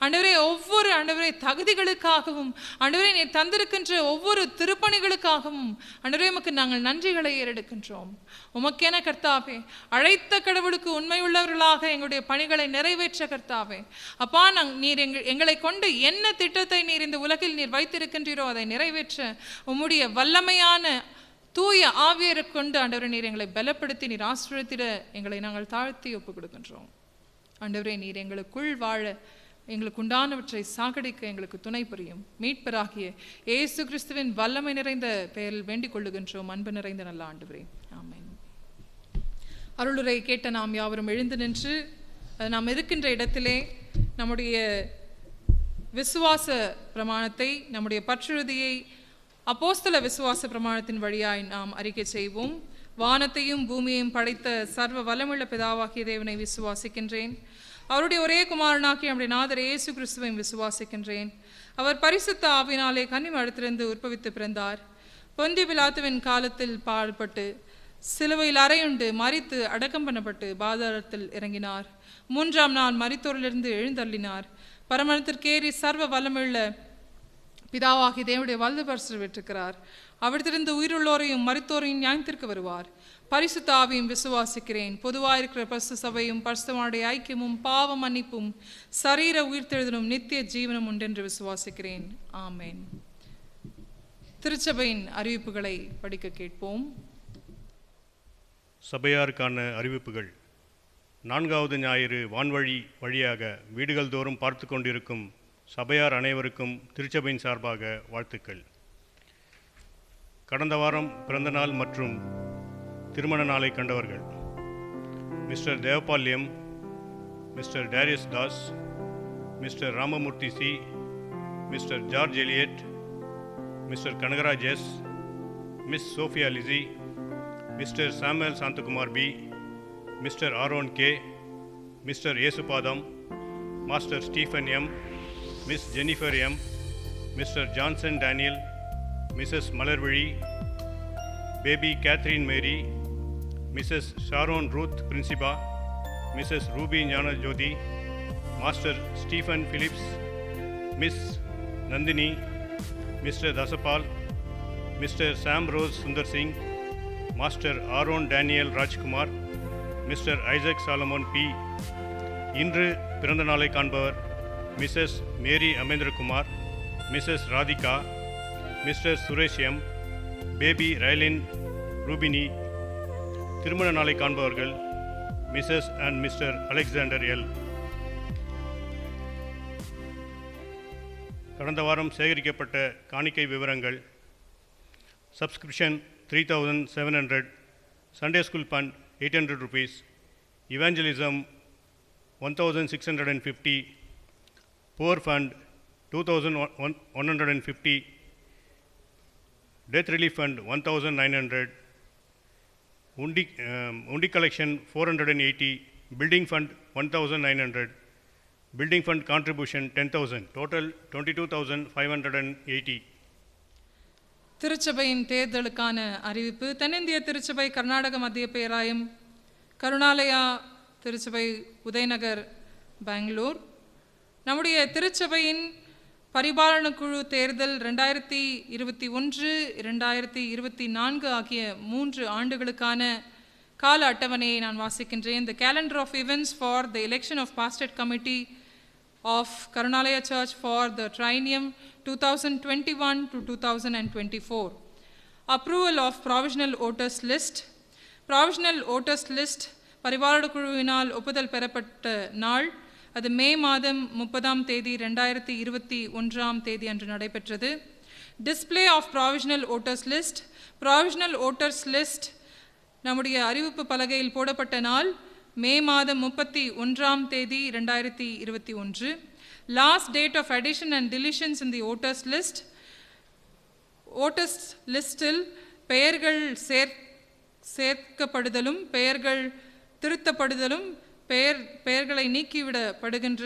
Speaker 1: ஆண்டவரே ஒவ்வொரு ஆண்டவரே தகுதிகளுக்காகவும், ஆண்டவரே நீர் தந்திருக்கின்ற ஒவ்வொரு திருப்பணிகளுக்காகவும் ஆண்டவரே உமக்கு நாங்கள் நன்றிகளை ஏறெடுக்கின்றோம். உமக்கென கர்த்தாவே அழைத்த கடவுளுக்கு உண்மை உள்ளவர்களாக எங்களுடைய பணிகளை நிறைவேற்ற கர்த்தாவே, அப்பா நீர் எங்களை கொண்டு என்ன திட்டத்தை நீர் இந்த உலகில் நீர் வைத்திருக்கின்றீரோ அதை நிறைவேற்ற உம்முடைய வல்லமையான தூய ஆவியரை கொண்டு ஆண்டவரே நீர் எங்களை பலப்படுத்தி நீர் ஆசீர்வதித்திட எங்களை நாங்கள் தாழ்த்தி ஒப்புக் கொடுக்கின்றோம். ஆண்டவரே, நீர் எங்களுக்குள் வாழ, எங்களுக்கு உண்டானவற்றை சாகடிக்க எங்களுக்கு துணை புரியும். மீட்பராகிய இயேசு கிறிஸ்துவின் வல்லமை நிறைந்த பெயரில் வேண்டிக் கொள்ளுகின்றோம். அன்பு நிறைந்த நல்ல ஆண்டவரே, ஆமென். அருளுரை கேட்ட நாம் யாவரும் எழுந்து நின்று நாம் இருக்கின்ற இடத்திலே நம்முடைய விசுவாச பிரமாணத்தை, நம்முடைய பற்றுறுதியை அப்போஸ்தல விசுவாச பிரமாணத்தின் வழியாய் நாம் அறிக்கை செய்வோம். வானத்தையும் பூமியையும் படைத்த சர்வ வல்லமுள்ள பிதாவாகிய தேவனை விசுவாசிக்கின்றேன். அவருடைய ஒரே குமாரனாகிய நம்முடைய நாதர் இயேசு கிறிஸ்துவையும் விசுவாசிக்கின்றேன். அவர் பரிசுத்த ஆவினாலே கன்னிமரித்திலிருந்து உற்பவித்து பிறந்தார். பொந்திய பிலாத்துவின் காலத்தில் பாடுபட்டு சிலுவையில் அறையுண்டு மரித்து அடக்கம் பண்ணப்பட்டு பாதாளத்தில் இறங்கினார். 3ஆம் நாள் மரித்தோரிலிருந்து எழுந்தள்ளினார். பரமணத்திற்கேறி சர்வ வல்லமுள்ள பிதாவாகி தேவனுடைய வலது பரிசில் விட்டிருக்கிறார். அவரிடத்திலிருந்து உயிருள்ளோரையும் மரித்தோரையும் நியாயத்திற்கு வருவார். பரிசுத்த ஆவியும் விசுவாசிக்கிறேன். பொதுவாயிருக்கிற பரிசுத்த சபையும் பரிசுத்தவானுடைய ஐக்கியமும் பாவ மன்னிப்பும் சரீர உயிர்த்தெழுதலும் நித்திய ஜீவனும் உண்டென்று விசுவாசிக்கிறேன். ஆமென். திருச்சபையின் அறிவிப்புகளை படிக்க கேட்போம்.
Speaker 5: சபையாருக்கான அறிவிப்புகள். 4வது ஞாயிறு வான்வழி வழியாக வீடுகள் தோறும் பார்த்து கொண்டிருக்கும் சபையார் அனைவருக்கும் திருச்சபையின் சார்பாக வாழ்த்துக்கள். கடந்த வாரம் பிறந்த நாள் மற்றும் திருமண நாளை கண்டவர்கள்: mister Devapalyam, mister Darius Das, mister Ramamoorthy C, mister George Eliot, mister Kanagaraj S, miss Sophia Lizzie, mister Samuel Santhakumar P, mister Aaron K, mister Yesupatham, master Stephen M, miss Jennifer M, mister Johnson Daniel, missus Malarvizhi, baby Catherine Mary, missus Sharon Ruth Principa, missus Ruby Gnanajothi, master Stephen Phillips, miss Nandini, mister Dasapal, mister Sam Rose Sundar Singh, master Aaron Daniel Rajkumar, mister Isaac Solomon B. இன்று பிறந்த நாளை காண்பவர் missus Mary Amendrakumar, missus Radhika, mister Suresh M, baby Raylin Rubini. திருமண நாளை காண்பவர்கள் missus and mister Alexander L. கடந்த வாரம் சேகரிக்கப்பட்ட காணிக்கை விவரங்கள்: subscription 3700, Sunday school fund 800 rupees, evangelism 1650, poor fund 2150, death relief fund 1900, undi collection 480, building fund 1900, building fund contribution 10,000, total 22,580.
Speaker 1: திருச்சபையின் தேர்தலுக்கான அறிவிப்பு. தென்னிந்திய திருச்சபை கர்நாடக மத்திய பேராயம், கருணாலயா திருச்சபை உதயநகர் பெங்களூர். நம்முடைய திருச்சபையின் பரிபாலன குழு தேர்தல் 2021, 2024 ஆகிய 3 ஆண்டுகளுக்கான கால அட்டவணையை நான் வாசிக்கின்றேன். The calendar of events for the election of pastorate committee of Karunalaya Church for the triennium 2021 to 2024. Approval of provisional voters list. Provisional voters list பரிபாலன குழுவினால் ஒப்புதல் பெறப்பட்ட நாள் அது மே மாதம் 30ஆம் தேதி 2021ஆம் தேதி அன்று நடைபெற்றது. Display of provisional voters list. Provisional voters list நம்முடைய அறிவிப்பு பலகையில் போடப்பட்ட நாள் மே மாதம் 31ஆம் தேதி 2021. Last date of addition and deletions in the voters list. voters லிஸ்டில் பெயர்கள் சேர்க்கப்படுதலும் பெயர்கள் திருத்தப்படுதலும் பெயர்களை நீக்கிவிடப்படுகின்ற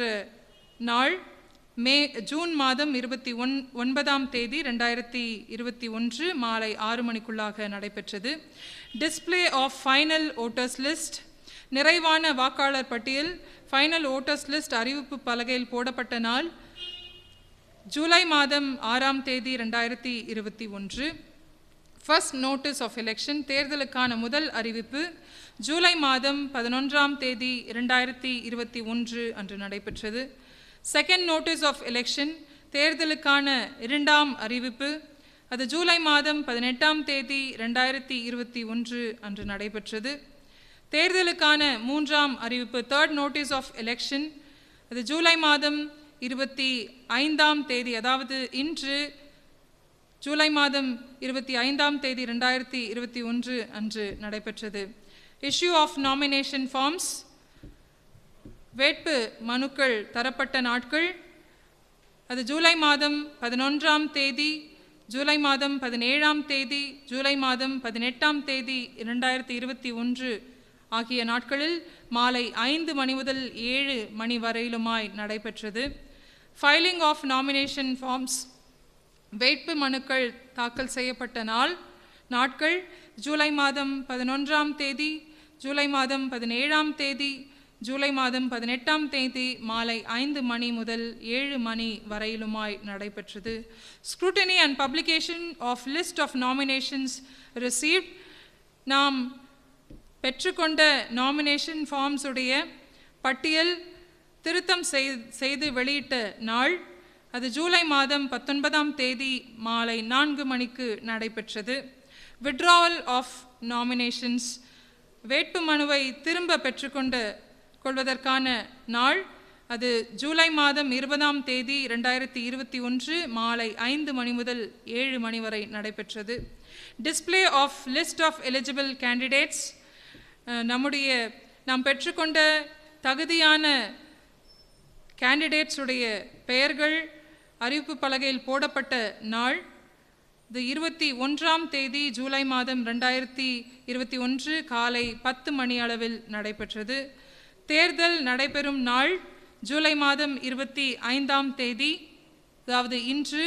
Speaker 1: நாள் ஜூன் மாதம் 29ஆம் தேதி 2021 மாலை 6 மணிக்குள்ளாக நடைபெற்றது. Display of final voters list. நிறைவான வாக்காளர் பட்டியல் ஃபைனல் voters லிஸ்ட் அறிவிப்பு பலகையில் போடப்பட்ட நாள் ஜூலை மாதம் 6ஆம் தேதி 2021. First notice of election. தேர்தலுக்கான முதல் அறிவிப்பு ஜூலை மாதம் 11ஆம் தேதி 2021 அன்று நடைபெற்றது. Second notice of election. தேர்தலுக்கான இரண்டாம் அறிவிப்பு அது ஜூலை மாதம் 18ஆம் தேதி 2021 அன்று நடைபெற்றது. தேர்தலுக்கான மூன்றாம் அறிவிப்பு தேர்ட் நோட்டீஸ் ஆஃப் எலெக்ஷன் அது ஜூலை மாதம் 25ஆம் தேதி, அதாவது இன்று ஜூலை மாதம் 25ஆம் தேதி 2021 அன்று நடைபெற்றது. Issue of nomination forms. வேட்பு மனுக்கள் தரப்பட்ட நாட்கள் அது ஜூலை மாதம் 11ஆம் தேதி, ஜூலை மாதம் 17ஆம் தேதி, ஜூலை மாதம் 18ஆம் தேதி 2021 ஆகிய நாட்களில் மாலை 5 மணி முதல் 7 மணி வரையிலுமாய் நடைபெற்றது. Filing of nomination forms. வேட்பு மனுக்கள் தாக்கல் செய்யப்பட்ட நாட்கள் ஜூலை மாதம் 11ஆம் தேதி, ஜூலை மாதம் 17ஆம் தேதி, ஜூலை மாதம் 18ஆம் தேதி மாலை 5 மணி முதல் 7 மணி வரையிலுமாய் நடைபெற்றது. Scrutiny and publication of list of nominations received. நாம் பெற்றுக்கொண்ட நாமினேஷன் ஃபார்ம்ஸ் உடைய பட்டியல் திருத்தம் செய்து வெளியிட்ட நாள் அது ஜூலை மாதம் 19ஆம் தேதி மாலை 4 மணிக்கு நடைபெற்றது. Withdrawal of nominations. வேட்பு மனுவை திரும்ப கொள்வதற்கான நாள் அது ஜூலை மாதம் 20ஆம் தேதி 2021 மாலை 5 மணி முதல் 7 மணி வரை நடைபெற்றது. Display of list of eligible candidates. நாம் பெற்றுக்கொண்ட தகுதியான கேண்டிடேட்ஸ் உடைய பெயர்கள் அறிவிப்பு பலகையில் போடப்பட்ட நாள் இது 21ஆம் தேதி ஜூலை மாதம் 2021 காலை 10 மணி அளவில் நடைபெற்றது. தேர்தல் நடைபெறும் நாள் ஜூலை மாதம் 25ஆம் தேதி, அதாவது இன்று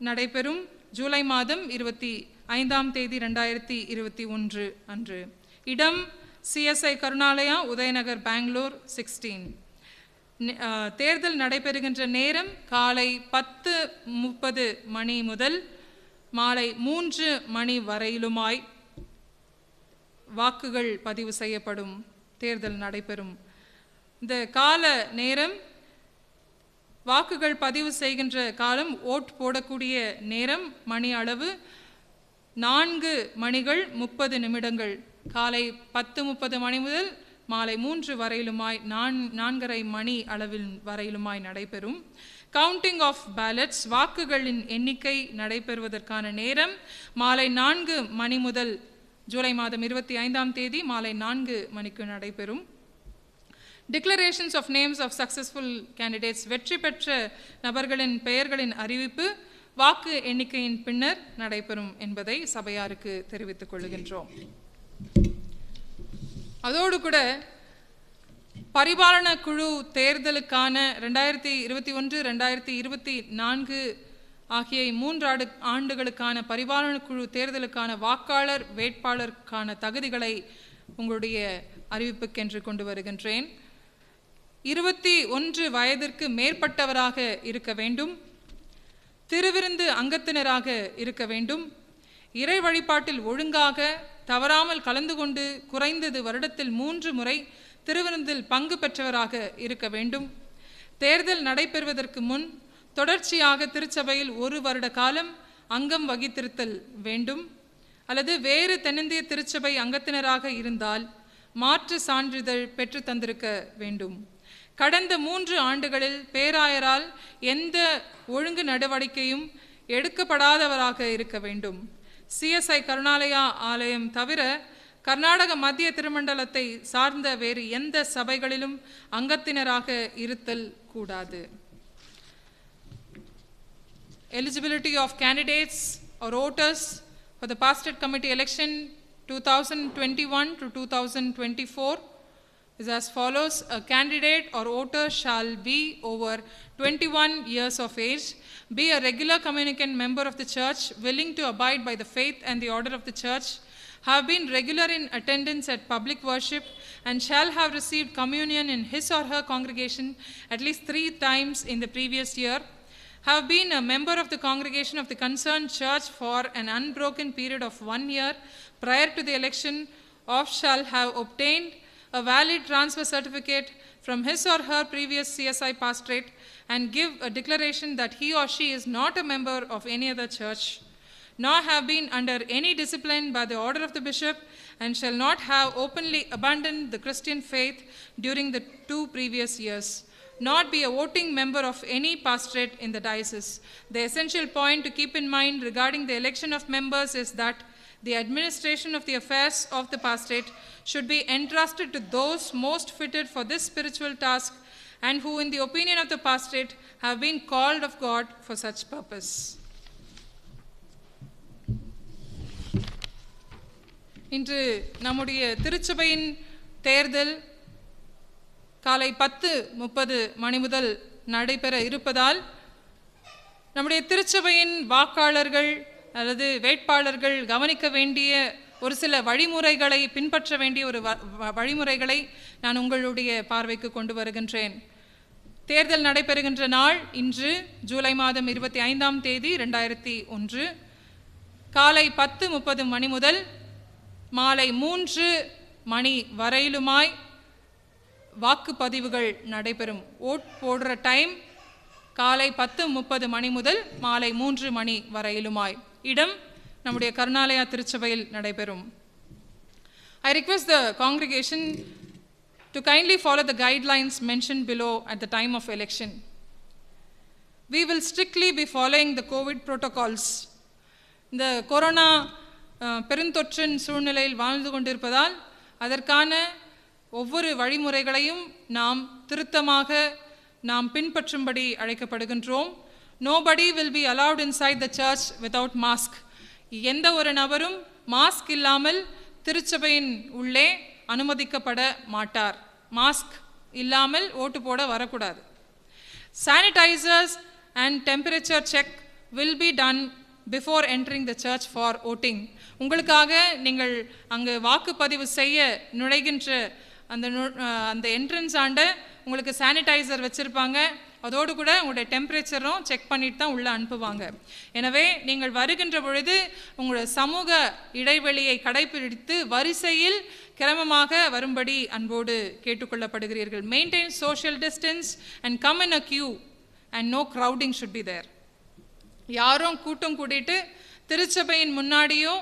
Speaker 1: நடைபெறும் ஜூலை மாதம் 25ஆம் தேதி 2021 அன்று. இடம் CSI கருணாலயா, உதயநகர், பெங்களூர் 16. தேர்தல் நடைபெறுகின்ற நேரம் காலை 10:30 மணி முதல் மாலை 3 மணி வரையிலுமாய் வாக்குகள் பதிவு செய்யப்படும். தேர்தல் நடைபெறும் இந்த கால நேரம், வாக்குகள் பதிவு செய்கின்ற காலம், ஓட் போடக்கூடிய நேரம் மணி அளவு 4 மணிகள் 30 நிமிடங்கள். காலை 10:30 மணி முதல் மாலை 3 வரையிலுமாய் 4:30 மணி அளவில் வரையிலுமாய் நடைபெறும். Counting of pallets. வாக்குகளின் எண்ணிக்கை நடைபெறுவதற்கான நேரம் மாலை 4 மணி முதல் ஜூலை மாதம் 25ஆம் தேதி மாலை 4 மணிக்கு நடைபெறும். Declarations of names of successful candidates. வெற்றி பெற்ற நபர்களின் பெயர்களின் அறிவிப்பு வாக்கு எண்ணிக்கையின் பின்னர் நடைபெறும் என்பதை சபையாருக்கு தெரிவித்துக் கொள்கின்றோம். அதோடு கூட பரிபாலன குழு தேர்தலுக்கான 2021-2024 ஆகிய 3 ஆண்டுகளுக்கான பரிபாலன குழு தேர்தலுக்கான வாக்காளர் வேட்பாளருக்கான தகுதிகளை உங்களுடைய அறிவிப்புக்கென்று கொண்டு வருகின்றேன். 21 வயதிற்கு மேற்பட்டவராக இருக்க வேண்டும். திருவிருந்து அங்கத்தினராக இருக்க வேண்டும். இறை வழிபாட்டில் ஒழுங்காக தவறாமல் கலந்து கொண்டு குறைந்தது வருடத்தில் 3 முறை திருவிருந்தில் பங்கு பெற்றவராக இருக்க வேண்டும். தேர்தல் நடைபெறுவதற்கு முன் தொடர்ச்சியாக திருச்சபையில் 1 வருட காலம் அங்கம் வகித்திருத்தல் வேண்டும். அல்லது வேறு தென்னிந்திய திருச்சபை அங்கத்தினராக இருந்தால் மாற்று சான்றிதழ் பெற்று தந்திருக்க வேண்டும். கடந்த 3 ஆண்டுகளில் பேராயரால் எந்த ஒழுங்கு நடவடிக்கையும் எடுக்கப்படாதவராக இருக்க வேண்டும். CSI கருணாலயா ஆலயம் தவிர கர்நாடக மத்திய திருமண்டலத்தை சார்ந்த வேறு எந்த சபைகளிலும் அங்கத்தினராக இருத்தல் கூடாது. Eligibility of candidates or voters for the pastorate committee election 2021 to 2024 is as follows. A candidate or voter shall be over 21 years of age, be a regular communicant member of the church, willing to abide by the faith and the order of the church, have been regular in attendance at public worship, and shall have received communion in his or her congregation at least 3 times in the previous year, have been a member of the congregation of the concerned church for an unbroken period of 1 year prior to the election, or shall have obtained a valid transfer certificate from his or her previous CSI pastorate, and give a declaration that he or she is not a member of any other church, nor have been under any discipline by the order of the bishop, and shall not have openly abandoned the Christian faith during the 2 previous years, not be a voting member of any pastorate in the diocese. The essential point to keep in mind regarding the election of members is that the administration of the affairs of the pastorate should be entrusted to those most fitted for this spiritual task, and who, in the opinion of the pastorate, have been called of God for such purpose. இன்று நம்முடைய திருச்சபையின் தேர்தல் காலை 10:30 மணி முதல் நடைபெற இருப்பதால் நம்முடைய திருச்சபையின் வாக்காளர்கள் அல்லது வேட்பாளர்கள் கவனிக்க வேண்டிய ஒரு சில வழிமுறைகளை பின்பற்ற வேண்டிய ஒரு வழிமுறைகளை நான் உங்களுடைய பார்வைக்கு கொண்டு வருகின்றேன். தேர்தல் நடைபெறுகின்ற நாள் இன்று ஜூலை மாதம் 25ஆம் தேதி 2001 காலை 10:30 மணி முதல் மாலை 3 மணி வரையிலுமாய் வாக்குப்பதிவுகள் நடைபெறும். ஓட் போடுற டைம் காலை 10:30 மணி முதல் மாலை 3 மணி வரையிலுமாய். இடம் நம்முடைய கருணாலயா திருச்சபையில் நடைபெறும். I request the congregation to kindly follow the guidelines mentioned below at the time of election. We will strictly be following the COVID protocols. இந்த கொரோனா பெருந்தொற்றின் சூழ்நிலையில் வாழ்ந்து கொண்டிருப்பதால் அதற்கான ஒவ்வொரு வழிமுறைகளையும் நாம் திருத்தமாக நாம் பின்பற்றும்படி அழைக்கப்படுகின்றோம். Nobody will be allowed inside the church without mask. எந்த ஒரு நபரும் மாஸ்க் இல்லாமல் திருச்சபையின் உள்ளே அனுமதிக்கப்பட மாட்டார். மாஸ்க் இல்லாமல் ஓட்டு போட வரக்கூடாது. Sanitizers and temperature check will be done before entering the church for voting. உங்களுக்காக நீங்கள் அங்கு வாக்குப்பதிவு செய்ய நுழைகின்ற அந்த என்ட்ரன்ஸ் ஆண்ட உங்களுக்கு சானிடைசர் வச்சுருப்பாங்க. அதோடு கூட உங்களுடைய டெம்பரேச்சரும் செக் பண்ணிட்டு தான் உள்ளே அனுப்புவாங்க. எனவே நீங்கள் வருகின்ற பொழுது உங்களுடைய சமூக இடைவெளியை கடைபிடித்து வரிசையில் கிரமமாக வரும்படி அன்போடு கேட்டுக்கொள்ளப்படுகிறீர்கள். Maintain social distance and come in a queue and no crowding should be there. யாரும் கூட்டம் கூட்டிட்டு திருச்சபையின் முன்னாடியோ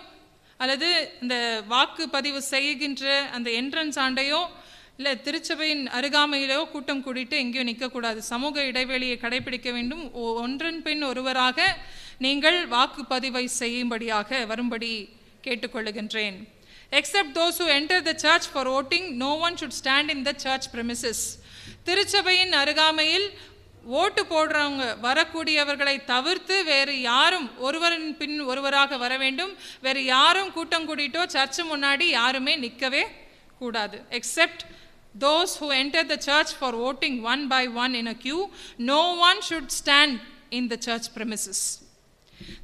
Speaker 1: அல்லது இந்த வாக்குப்பதிவு செய்கின்ற அந்த என்ட்ரன்ஸ் ஆண்டையோ இல்லை திருச்சபையின் அருகாமையிலோ கூட்டம் கூட்டிட்டு எங்கேயும் நிற்கக்கூடாது. சமூக இடைவெளியை கடைபிடிக்க வேண்டும். ஒன்றன் பின் ஒருவராக நீங்கள் வாக்குப்பதிவை செய்யும்படியாக வரும்படி கேட்டுக்கொள்ளுகின்றேன். Except those who enter the church for voting, no one should stand in the church premises. திருச்சபையின் அருகாமையில் ஓட்டு போடுறவங்க வரக்கூடியவர்களை தவிர்த்து வேறு யாரும் ஒருவரின் பின் ஒருவராக வர வேண்டும். வேறு யாரும் கூட்டம் கூட்டிட்டோ சர்ச்சு முன்னாடி யாருமே நிற்கவே கூடாது. Except those who enter the church for voting one by one in a queue, no one should stand in the church premises.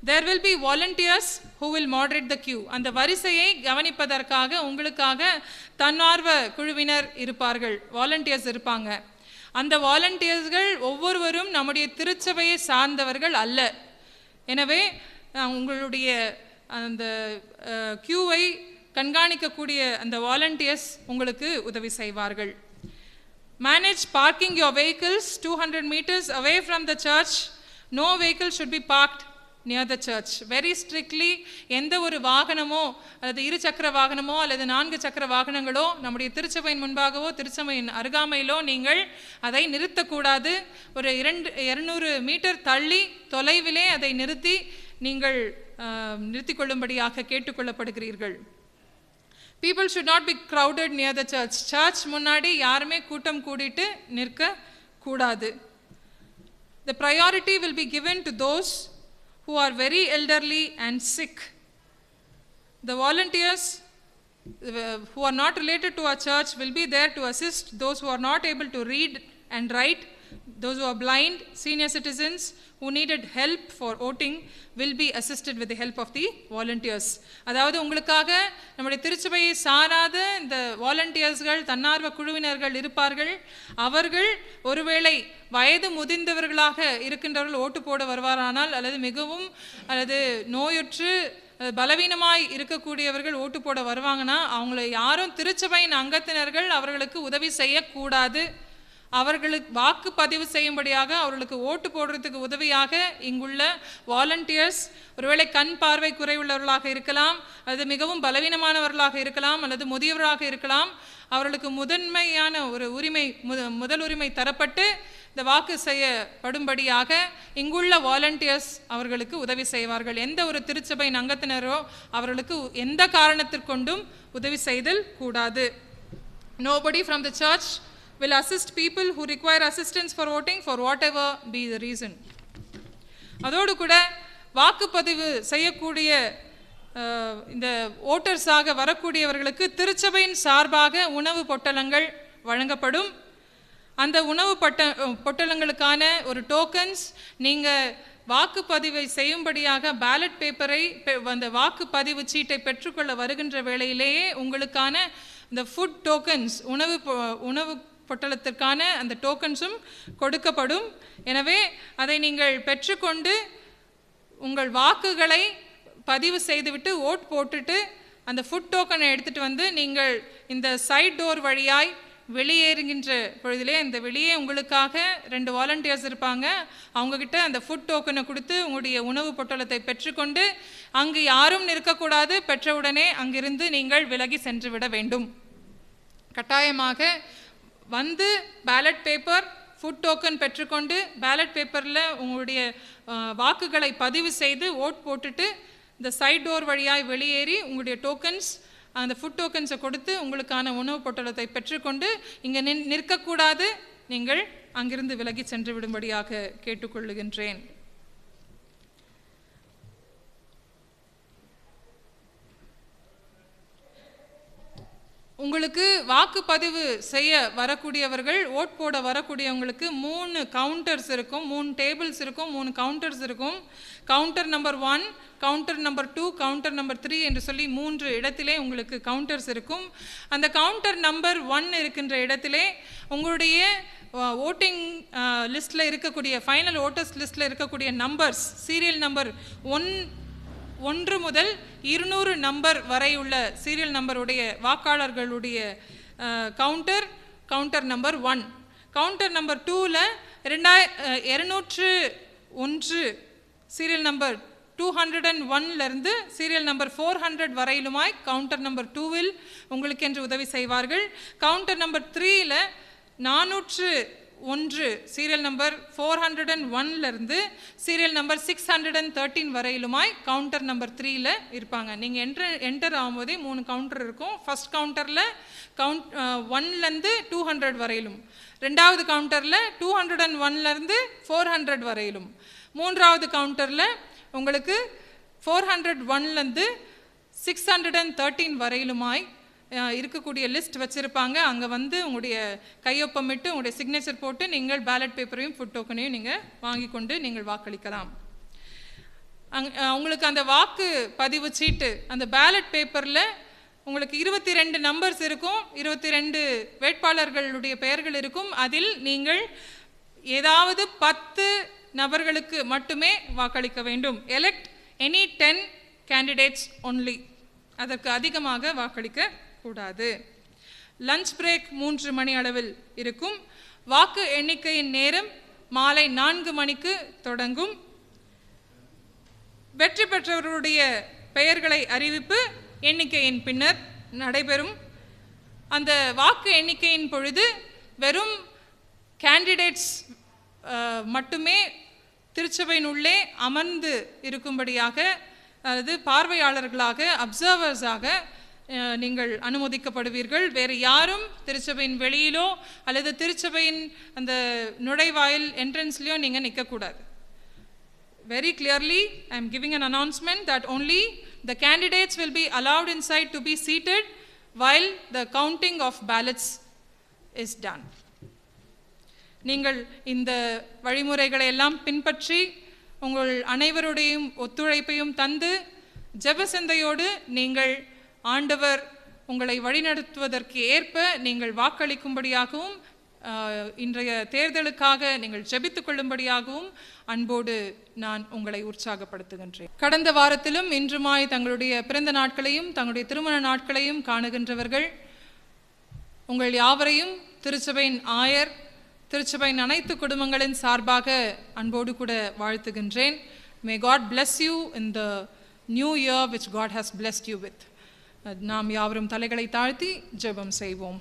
Speaker 1: There will be volunteers who will moderate the queue. அந்த வரிசையை கவனிப்பதற்காக உங்களுக்காக தன்னார்வ குழுவினர் இருப்பார்கள், volunteers இருப்பாங்க. அந்த வாலண்டியர்ஸ்கள் ஒவ்வொருவரும் நம்முடைய திருச்சபையை சார்ந்தவர்கள் அல்ல. எனவே உங்களுடைய அந்த கியூவை கண்காணிக்கக்கூடிய அந்த வாலண்டியர்ஸ் உங்களுக்கு உதவி செய்வார்கள். Manage parking your vehicles 200 meters away from the church. No vehicle should be parked near the church. Very strictly எந்த ஒரு வாகனமோ அல்லது 2 சக்கர வாகனமோ அல்லது 4 சக்கர வாகனங்களோ நம்முடைய திருச்சபையின் முன்பாகவோ திருச்சபையின் அருகாமையிலோ நீங்கள் அதை நிறுத்தக்கூடாது. ஒரு 200 மீட்டர் தள்ளி தொலைவிலே அதை நிறுத்தி நீங்கள் நிறுத்திக் கொள்ளும்படியாக கேட்டுக்கொள்ளப்படுகிறீர்கள். People should not be crowded near the church. Church முன்னாடி யாருமே கூட்டம் கூடிட்டு நிற்க கூடாது. The priority will be given to those who are very elderly and sick. The volunteers who are not related to our church will be there to assist those who are not able to read and write. Those who are blind, senior citizens who needed help for voting will be assisted with the help of the volunteers. அதாவது உங்களுக்காக நம்முடைய திருச்சபையை சாராத இந்த வாலண்டியர்ஸ்கள், தன்னார்வ குழுவினர்கள் இருப்பார்கள். அவர்கள் ஒருவேளை வயது முதிர்ந்தவர்களாக இருக்கின்றவர்கள் ஓட்டு போட வருவாரானால், அல்லது நோயுற்று பலவீனமாய் இருக்கக்கூடியவர்கள் ஓட்டு போட வருவாங்கன்னா, அவங்களை யாரும் திருச்சபையின் அங்கத்தினர்கள் அவர்களுக்கு உதவி செய்யக்கூடாது. அவர்களுக்கு வாக்குப்பதிவு செய்யும்படியாக, அவர்களுக்கு ஓட்டு போடுறதுக்கு உதவியாக இங்குள்ள வாலண்டியர்ஸ் ஒருவேளை கண் பார்வை குறைவுள்ளவர்களாக இருக்கலாம், அல்லது மிகவும் பலவீனமானவர்களாக இருக்கலாம், அல்லது முதியவராக இருக்கலாம். அவர்களுக்கு முதன்மையான ஒரு முதல் உரிமை தரப்பட்டு இந்த வாக்கு செய்யப்படும்படியாக இங்குள்ள வாலண்டியர்ஸ் அவர்களுக்கு உதவி செய்வார்கள். எந்த ஒரு திருச்சபையின் அங்கத்தினரோ அவர்களுக்கு எந்த காரணத்திற்கொண்டும் உதவி செய்தல் கூடாது. Nobody from the church will assist people who require assistance for voting for whatever be the reason. அதோடு கூட வாக்குப்பதிவு செய்யக்கூடிய இந்த ஓட்டர்ஸாக வரக்கூடியவர்களுக்கு திருச்சபையின் சார்பாக உணவு பொட்டலங்கள் வழங்கப்படும். அந்த உணவு பொட்டலங்களுக்கான ஒரு டோக்கன்ஸ் நீங்கள் வாக்குப்பதிவை செய்யும்படியாக பேலட் பேப்பரை, அந்த வாக்குப்பதிவு சீட்டை பெற்றுக்கொள்ள வருகின்ற வேளையிலேயே உங்களுக்கான இந்த ஃபுட் டோக்கன்ஸ், உணவு பொட்டலத்திற்கான அந்த டோக்கன்ஸும் கொடுக்கப்படும். எனவே அதை நீங்கள் பெற்றுக்கொண்டு உங்கள் வாக்குகளை பதிவு செய்துவிட்டு ஓட் போட்டுட்டு அந்த ஃபுட் டோக்கனை எடுத்துகிட்டு வந்து நீங்கள் இந்த சைட் டோர் வழியாய் வெளியேறுகின்ற பொழுதிலே, இந்த வெளியே உங்களுக்காக 2 வாலண்டியர்ஸ் இருப்பாங்க. அவங்கக்கிட்ட அந்த ஃபுட் டோக்கனை கொடுத்து உங்களுடைய உணவு பொட்டலத்தை பெற்றுக்கொண்டு அங்கு யாரும் நிற்கக்கூடாது. பெற்றவுடனே அங்கிருந்து நீங்கள் விலகி சென்று விட வேண்டும். கட்டாயமாக வந்து பேலட் பேப்பர், ஃபுட் டோக்கன் பெற்றுக்கொண்டு பேலட் பேப்பரில் உங்களுடைய வாக்குகளை பதிவு செய்து ஓட் போட்டுட்டு இந்த சைட் டோர் வழியாய் வெளியேறி உங்களுடைய டோக்கன்ஸ், அந்த ஃபுட் டோக்கன்ஸை கொடுத்து உங்களுக்கான உணவு பொட்டலத்தை பெற்றுக்கொண்டு இங்கே நிற்கக்கூடாது. நீங்கள் அங்கிருந்து விலகி சென்று விடும்படியாக கேட்டுக்கொள்ளுகின்றேன். உங்களுக்கு வாக்குப்பதிவு செய்ய வரக்கூடியவர்கள், ஓட் போட வரக்கூடியவங்களுக்கு 3 கவுண்டர்ஸ் இருக்கும், 3 டேபிள்ஸ் இருக்கும், 3 கவுண்டர்ஸ் இருக்கும். Counter number 1, counter number 2, counter number 3 என்று சொல்லி 3 இடத்திலே உங்களுக்கு கவுண்டர்ஸ் இருக்கும். அந்த கவுண்டர் நம்பர் 1 இருக்கின்ற இடத்திலே உங்களுடைய ஓட்டிங் லிஸ்ட்டில் இருக்கக்கூடிய, ஃபைனல் ஓட்டர்ஸ் லிஸ்ட்டில் இருக்கக்கூடிய நம்பர்ஸ், சீரியல் நம்பர் 1 முதல் 200 நம்பர் வரை உள்ள சீரியல் நம்பருடைய வாக்காளர்களுடைய கவுண்டர் நம்பர் 1. கவுண்டர் நம்பர் 2ல் 201 சீரியல் நம்பர் 201லிருந்து சீரியல் நம்பர் 400 வரையிலுமாய் கவுண்டர் நம்பர் 2ல் உங்களுக்கு என்று உதவி செய்வார்கள். கவுண்டர் நம்பர் 3ல் 401 சீரியல் நம்பர் 401லிருந்து சீரியல் நம்பர் 613 வரையிலுமாய் கவுண்டர் நம்பர் 3ல் இருப்பாங்க. நீங்கள் என்டர் ஆகும்போதே 3 கவுண்டர் இருக்கும். ஃபர்ஸ்ட் கவுண்டரில் 1லேருந்து 200 வரையிலும், 2வது கவுண்டரில் 201லேருந்து 400 வரையிலும், 3வது கவுண்டரில் உங்களுக்கு 401லேருந்து 613 வரையிலுமாய் இருக்கக்கூடிய லிஸ்ட் வச்சுருப்பாங்க. அங்கே வந்து உங்களுடைய கையொப்பமிட்டு உங்களுடைய சிக்னேச்சர் போட்டு நீங்கள் பேலட் பேப்பரையும் ஃபுட் டோக்கனையும் நீங்கள் வாங்கி கொண்டு நீங்கள் வாக்களிக்கலாம். உங்களுக்கு அந்த வாக்கு பதிவு சீட்டு, அந்த பேலட் பேப்பரில் உங்களுக்கு 22 நம்பர்ஸ் இருக்கும், 22 வேட்பாளர்களுடைய பெயர்கள் இருக்கும். அதில் நீங்கள் ஏதாவது 10 நபர்களுக்கு மட்டுமே வாக்களிக்க வேண்டும். Elect any 10 candidates only. அதற்கு அதிகமாக வாக்களிக்க கூடாது. லஞ்ச் பிரேக் 3 மணி அளவில் இருக்கும். வாக்கு எண்ணிக்கையின் நேரம் மாலை 4 மணிக்கு தொடங்கும். வெற்றி பெற்றவர்களுடைய பெயர்களை அறிவிப்பு எண்ணிக்கையின் பின்னர் நடைபெறும். அந்த வாக்கு எண்ணிக்கையின் பொழுது வெறும் கேண்டிடேட்ஸ் மட்டுமே திருச்சபையின் உள்ளே அமர்ந்து இருக்கும்படியாக, அல்லது பார்வையாளர்களாக, அப்சர்வர்ஸாக நீங்கள் அனுமதிக்கப்படுவீர்கள். வேறு யாரும் திருச்சபையின் வெளியிலோ அல்லது திருச்சபையின் அந்த நுழைவாயில் என்ட்ரன்ஸ்லையோ நீங்கள் நிற்கக்கூடாது. Very clearly, I am giving an announcement that only the candidates will be allowed inside to be seated while the counting of ballots is done. நீங்கள் இந்த வழிமுறைகளை எல்லாம் பின்பற்றி உங்கள் அனைவருடையும் ஒத்துழைப்பையும் தந்து ஜெப சிந்தையோடு நீங்கள் ஆண்டவர் உங்களை வழிநடத்துவதற்கு ஏற்ப நீங்கள் வாக்களிக்கும்படியாகவும் இன்றைய தேர்தலுக்காக நீங்கள் ஜெபித்துக் கொள்ளும்படியாகவும் அன்போடு நான் உங்களை உற்சாகப்படுத்துகின்றேன். கடந்த வாரத்திலும் இன்றுமாய் தங்களுடைய பிறந்த நாட்களையும் தங்களுடைய திருமண நாட்களையும் காணுகின்றவர்கள் உங்கள் யாவரையும் திருச்சபையின் ஆயர், திருச்சபையின் அனைத்து குடும்பங்களின் சார்பாக அன்போடு கூட வாழ்த்துகின்றேன். May God bless you in the new year which God has blessed you with. நாம் யாவரும் தலைகளை தாழ்த்தி ஜெபம் செய்வோம்.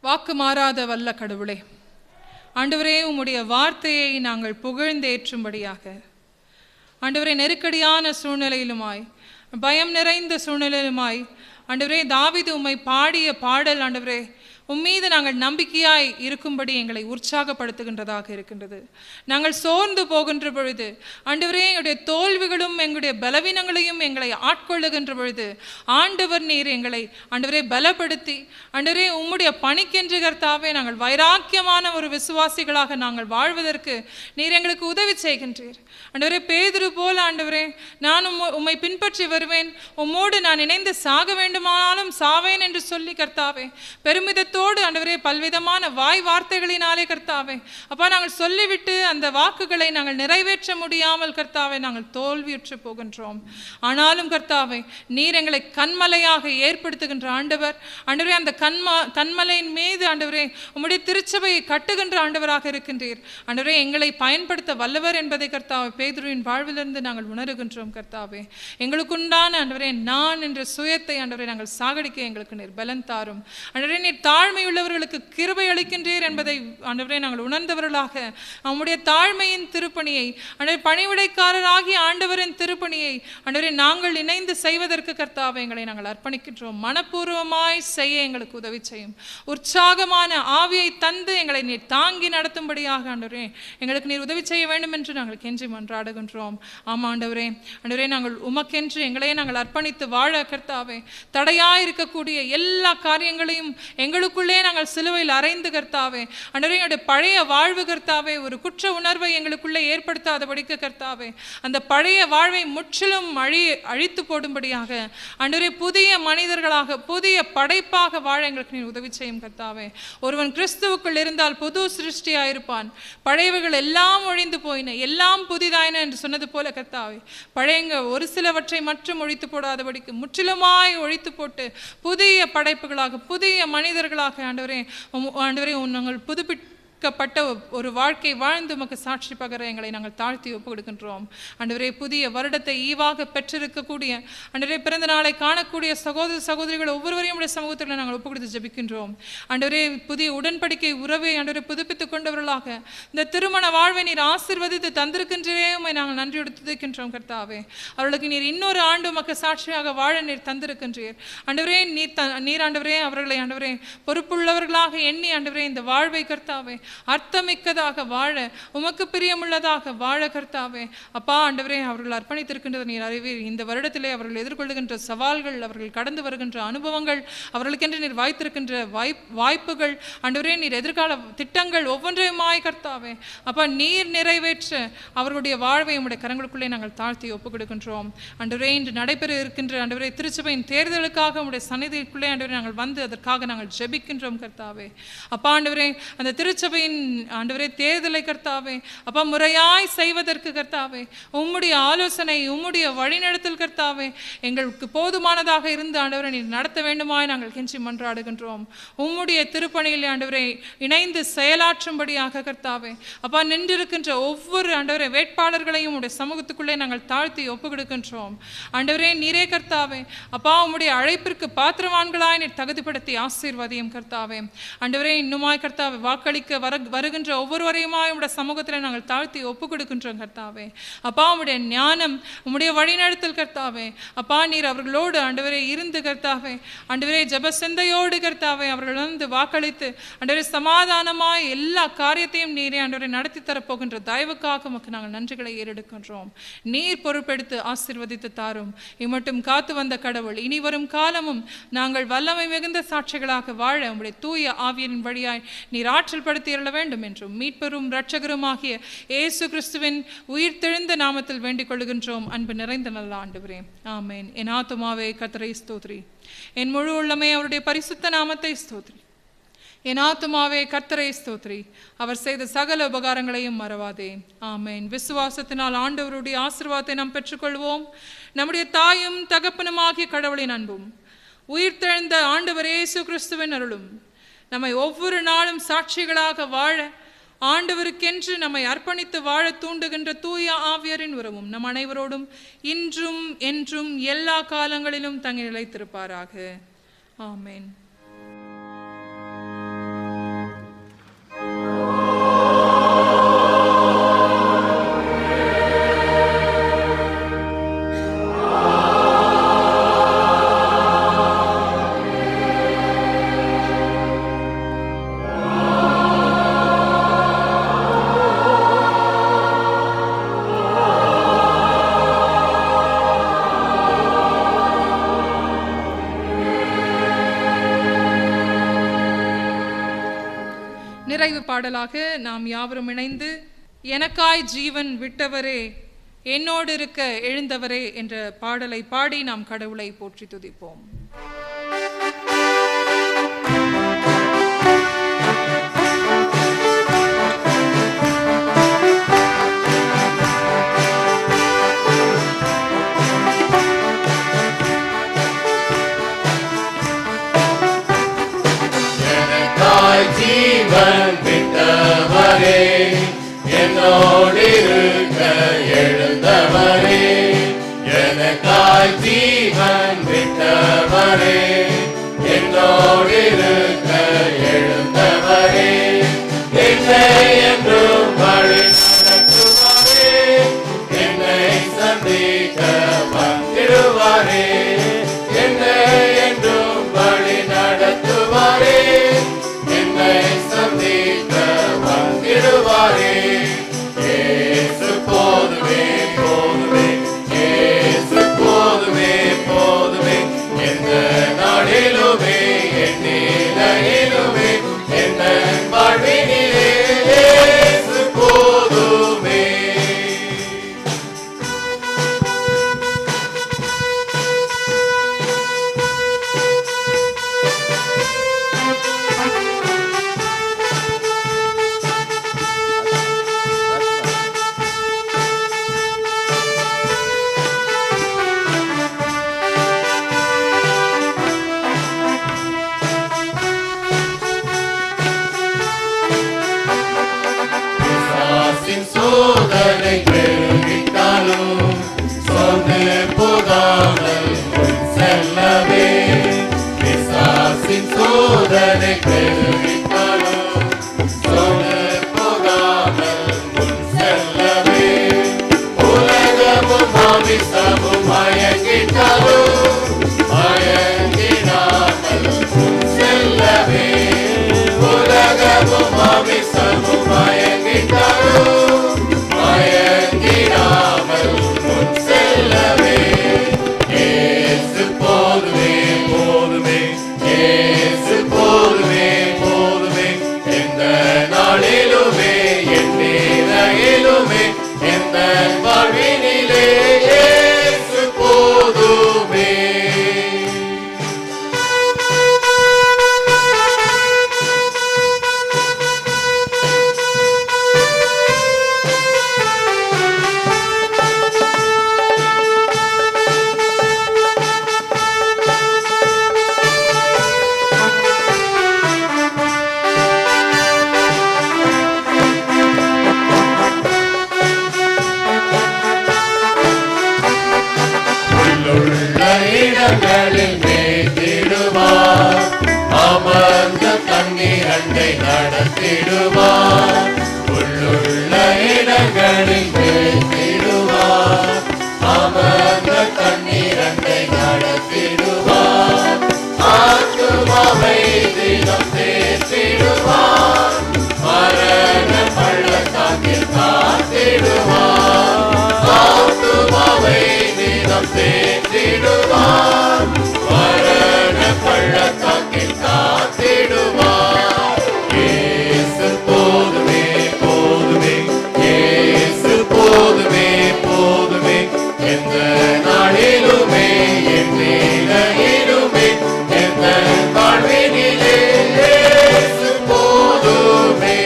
Speaker 1: வாக்கு மாறாத வல்ல கடவுளே, ஆண்டவரே, உம்முடைய வார்த்தையை நாங்கள் புகழ்ந்தேற்றும்படியாக ஆண்டவரே, நெருக்கடியான சூழ்நிலையிலுமாய் பயம் நிறைந்த சூழ்நிலையிலுமாய் ஆண்டவரே, தாவீது உம்மை பாடிய பாடல் ஆண்டவரே, உம்மீது நாங்கள் நம்பிக்கையாய் இருக்கும்படி எங்களை உற்சாகப்படுத்துகின்றதாக இருக்கின்றது. நாங்கள் சோர்ந்து போகின்ற பொழுது ஆண்டவரே, எங்களுடைய தோல்விகளும் எங்களுடைய பலவீனங்களையும் எங்களை ஆட்கொள்ளுகின்ற பொழுது ஆண்டவர் நீர் எங்களை ஆண்டவரே பலப்படுத்தி ஆண்டவரே உம்முடைய பணிக்கென்று கர்த்தாவே நாங்கள் வைராக்கியமான ஒரு விசுவாசிகளாக நாங்கள் வாழ்வதற்கு நீர் எங்களுக்கு உதவி செய்கின்றீர். ஆண்டவரே, பேதுரு போல ஆண்டவரே, நான் உம்மை பின்பற்றி வருவேன், உம்மோடு நான் இணைந்து சாக வேண்டுமானாலும் சாவேன் என்று சொல்லி கர்த்தாவே பெருமிதத்தோடு ஆண்டவரே பல்விதமான வாய் வார்த்தைகளினாலே கர்த்தாவே அப்பா நாங்கள் சொல்லிவிட்டு அந்த வாக்குகளை நாங்கள் நிறைவேற்ற முடியாமல் கர்த்தாவே நாங்கள் தோல்வியுற்று போகின்றோம். ஆனாலும் கர்த்தாவே நீர் எங்களை கண்மலையாக ஏற்படுத்துகின்ற ஆண்டவர். ஆண்டவரே, அந்த கண்மலையின் மீது ஆண்டவரே உம்முடைய திருச்சபையை கட்டுகின்ற ஆண்டவராக இருக்கின்றீர். ஆண்டவரே, எங்களை பயன்படுத்த வல்லவர் என்பதை கர்த்தாவே பேதுருவின் வாழ்விலிருந்து நாங்கள் உணர்கின்றோம். கர்த்தாவே, எங்களுக்குண்டான ஆண்டவரே நான் என்ற சுயத்தை ஆண்டவரே நாங்கள் சாகடிக்க எங்களுக்கு நீர் பலன் தாரும். ஆண்டவரே, நீர் தாழ்மையுள்ளவர்களுக்கு கிருபை அளிக்கின்றீர் என்பதை ஆண்டவரே நாங்கள் உணர்ந்தவர்களாக நம்முடைய தாழ்மையின் திருப்பணியை ஆண்டவரே பணிவிடைக்காரராகிய ஆண்டவரின் திருப்பணியை ஆண்டவரே நாங்கள் இணைந்து செய்வதற்கு கர்த்தாவே எங்களை நாங்கள் அர்ப்பணிக்கின்றோம். மனப்பூர்வமாய் செய்ய எங்களுக்கு உதவி செய்யும். உற்சாகமான ஆவியை தந்து எங்களை நீர் தாங்கி நடத்தும்படியாக ஆண்டவரே எங்களுக்கு நீர் உதவி செய்ய வேண்டும் என்று நாங்கள் கெஞ்சி மன்றாடுகின்றோம். ஆமா ஆண்டவரே, ஆண்டவரே நாங்கள் உமக்கென்று எங்களையே நாங்கள் அர்ப்பணித்து வாழ கர்த்தாவே தடையாயிருக்கக்கூடிய எல்லா காரியங்களையும் எங்களுக்குள்ளே நாங்கள் சிலுவையில் அறைந்து கர்த்தாவே ஆண்டவரே எங்களுடைய பழைய வாழ்வு கர்த்தாவே ஒரு குற்ற உணர்வை எங்களுக்குள்ளே ஏற்படுத்தாதபடிக்கு கர்த்தாவே அந்த பழைய வாழ்வை முற்றிலும் அழித்து போடும்படியாக ஆண்டவரே புதிய மனிதர்களாக புதிய படைப்பாக வாழ எங்களுக்கு நீர் உதவி செய்யும் கர்த்தாவே. ஒருவன் கிறிஸ்துவுக்குள் இருந்தால் புது சிருஷ்டியாயிருப்பான், பழையவைகள் எல்லாம் ஒழிந்து போயின, எல்லாம் புதிதாயின என்று சொன்னது போல கர்த்தாவே பழையங்க ஒரு சிலவற்றை மற்றும் ஒழித்து போடாதபடிக்கு முற்றிலுமாய் ஒழித்து போட்டு புதிய படைப்புகளாக புதிய மனிதர்களாக ஆண்டவரே நாங்கள் புதுப்பிக்கப்பட்ட ஒரு வாழ்க்கை வாழ்ந்து உமக்கு சாட்சி பகர எங்களை நாங்கள் தாழ்த்தி ஒப்பு கொடுக்கின்றோம். ஆண்டவரே, புதிய வருடத்தை ஈவாக பெற்றிருக்கக்கூடிய ஆண்டவரே பிறந்த நாளை காணக்கூடிய சகோதர சகோதரிகள் ஒவ்வொருவரையும் உடைய சமூகத்தில் நாங்கள் ஒப்பு கொடுத்து ஜெபிக்கின்றோம். ஆண்டவரே, புதிய உடன்படிக்கை உறவை ஆண்டவரை புதுப்பித்துக் கொண்டவர்களாக இந்த திருமண வாழ்வை நீர் ஆசீர்வதித்து தந்திருக்கின்றே உம்மை நாங்கள் நன்றியோடு துதிக்கின்றோம் கர்த்தாவே. அவர்களுக்கு நீர் இன்னொரு ஆண்டு உமக்கு சாட்சியாக வாழ நீர் தந்திருக்கின்றீர். ஆண்டவரே, நீர் ஆண்டவரே அவர்களை ஆண்டவரே பொறுப்புள்ளவர்களாக எண்ணி ஆண்டவரே இந்த வாழ்வை கர்த்தாவே அர்த்தமிக்கதாக வாழ, உமக்கு பிரியமுள்ளதாக வாழ கர்த்தாவே. அப்பா ஆண்டவரே, அவர்கள் அர்ப்பணித்திருக்கின்றது நீர் அறிவீர். இந்த வருடத்திலே அவர்கள் எதிர்கொள்ளுகின்ற சவால்கள், அவர்கள் கடந்து வருகின்ற அனுபவங்கள், அவர்களுக்கென்று நீர் வாய்த்திருக்கின்ற வாய்ப்புகள் ஆண்டவரே, நீர் எதிர்கால திட்டங்கள் ஒவ்வொன்றையுமாய் கர்த்தாவே அப்பா நீர் நிறைவேற்ற அவர்களுடைய வாழ்வை உம்முடைய கரங்களுக்குள்ளே நாங்கள் தாழ்த்தி ஒப்புக் கொடுக்கின்றோம். ஆண்டவரே, இன்று நடைபெற இருக்கின்ற ஆண்டவரே திருச்சபையின் தேர்தலுக்காக உம்முடைய சந்நிதிக்குள்ளே ஆண்டவரே நாங்கள் வந்து அதற்காக நாங்கள் ஜெபிக்கின்றோம் கர்த்தாவே. அப்பா ஆண்டவரே, அந்த திருச்சபையின் ஆண்டவரே தேர்தலை கர்த்தாவே அப்பா முறையாய் செய்வதற்கு கர்த்தாவே உம்முடைய ஆலோசனை, உம்முடைய வழிநடத்தல் கர்த்தாவே எங்களுக்கு போதுமானதாக இருந்து ஆண்டவரை நீர் நடத்த வேண்டுமாய் நாங்கள் கெஞ்சி மன்றாடுகின்றோம். உம்முடைய திருப்பணியில் ஆண்டவரை இணைந்து செயலாற்றும்படியாக கர்த்தாவே அப்பா நின்றிருக்கின்ற ஒவ்வொரு ஆண்டவரை வேட்பாளர்களையும் உடைய சமூகத்துக்குள்ளே நாங்கள் தாழ்த்தி ஒப்புக் கொடுக்கின்றோம். ஆண்டவரே, நீரே கர்த்தாவே அப்பா உம்முடைய அழைப்பிற்கு பாத்திரவான்களாய் நீர் தகுதிப்படுத்தி ஆசீர்வதியும் கர்த்தாவே. ஆண்டவரே, இன்னுமாய் கர்த்தாவே வாக்களிக்க வருகின்ற ஒவ்வொருவரையுமாய் உடைய சமூகத்தில் நாங்கள் தாழ்த்தி ஒப்புக் கொடுக்கின்றோம் கர்த்தாவே. அப்பா உம்முடைய ஞானம், உம்முடைய வழிநடத்தல் கர்த்தாவே அப்பா நீர் அவர்களோடு ஆண்டவரே இருந்து கர்த்தாவே ஆண்டவரே ஜெப சிந்தையோடு கர்த்தாவே அவர்கள் வந்து வாக்களித்து ஆண்டவரே சமாதானமாய் எல்லா காரியத்தையும் நீரே ஆண்டவரை நடத்தி தரப்போகின்ற தயவுக்காக உமக்கு நாங்கள் நன்றிகளை ஏறெடுக்கின்றோம். நீர் பொறுப்பெடுத்து ஆசீர்வதித்து தாரும். இம்மட்டும் காத்து வந்த கடவுள், இனி வரும் காலமும் நாங்கள் வல்லமை மிகுந்த சாட்சிகளாக வாழ உம்முடைய தூய ஆவியின் வழியாய் நீர் ஆற்றல் படுத்தி எழ வேண்டும் என்றும் மீட்பெரும் இரட்சகருமாகிய இயேசு கிறிஸ்துவின் உயிர்த்தெழுந்த நாமத்தில் வேண்டிக் கொள்கின்றோம். அன்பு நிறைந்த நல்ல ஆண்டவரே, ஆமேன். என் ஆத்துமாவே கர்த்தரை ஸ்தோத்ரி, என் முழு உள்ளமே அவருடைய பரிசுத்த நாமத்தை ஸ்தோத்ரி. என் ஆத்துமாவே கர்த்தரை ஸ்தோத்ரி, அவர் செய்த சகல உபகாரங்களையும் மறவாதே. ஆமேன். விசுவாசத்தினால் ஆண்டவருடைய ஆசீர்வாதத்தை நாம் பெற்றுக்கொள்வோம். நம்முடைய தாயும் தகப்பனுமாகிய கடவுளின் அன்பும் உயிர்த்தெழுந்த ஆண்டவர் இயேசு கிறிஸ்துவின் அருளும் நம்மை ஒவ்வொரு நாளும் சாட்சிகளாக வாழ, ஆண்டவருக்கென்று நம்மை அர்ப்பணித்து வாழ தூண்டுகின்ற தூய ஆவியரின் உறவும் நம் அனைவரோடும் இன்றும் என்றும் எல்லா காலங்களிலும் தங்கி நிலைத்திருப்பாராக. ஆமேன். நிறைவு பாடலாக நாம் யாவரும் இணைந்து எனக்காய் ஜீவன் விட்டவரே, என்னோடு இருக்க எழுந்தவரே என்ற பாடலை பாடி நாம் கடவுளை போற்றி துதிப்போம்.
Speaker 6: ஜீவன் விட்டவரே, என்னோடு இருக்க எழுந்தவரே, எனக்காய் ஜீவன் விட்டவரே, என்னோடு இருக்க எழுந்தவரே, என்னை என்றும் வழி நடத்துவாரே, என்னை சந்திக்க வந்திடுவாரே, என்னை என்றும் வழி நடத்துவாரே, சந்திக்க வந்திடுவாரே. இயேசு போதுமே போதுமே, இயேசு போதுமே போதுமே, எந்த நாளிலுமே என் நிலையிலுமே என்ன வாழ்வினிலே இயேசு போதுமே. சோதனை பெருகிட்டாலும் சொந்து போகாமல் செல்லவே, பிசாசின் சோதனை பெருகிட்டாலும் சொந்து போகாமல் செல்லவே, உலகமும் மாமிசமும் மயங்கிட்டாலும் மயங்கிடாமல் செல்லவே, உலகமும் மாமிசமும் நடத்திடுவார், உள்ளுள்ள இடங்களில் வைத்திடுவார், அமர்ந்த தண்ணீரண்டை நடத்திடுவார், ஆத்துமாவை தினம் தேற்றிடுவார், மரண பள்ளத்தாக்கில் காத்திடுவார், ஆத்துமாவை தினம் தேற்றிடுவார், மரண பள்ளத்தாக்கில் காத்திடுவார். இயேசு போதுமே போதுமே, இயேசு போதுமே போதுமே, எந்த நாளிலுமே என் நிலையிலுமே, எந்த வாழ்வினிலே இயேசு போதுமே.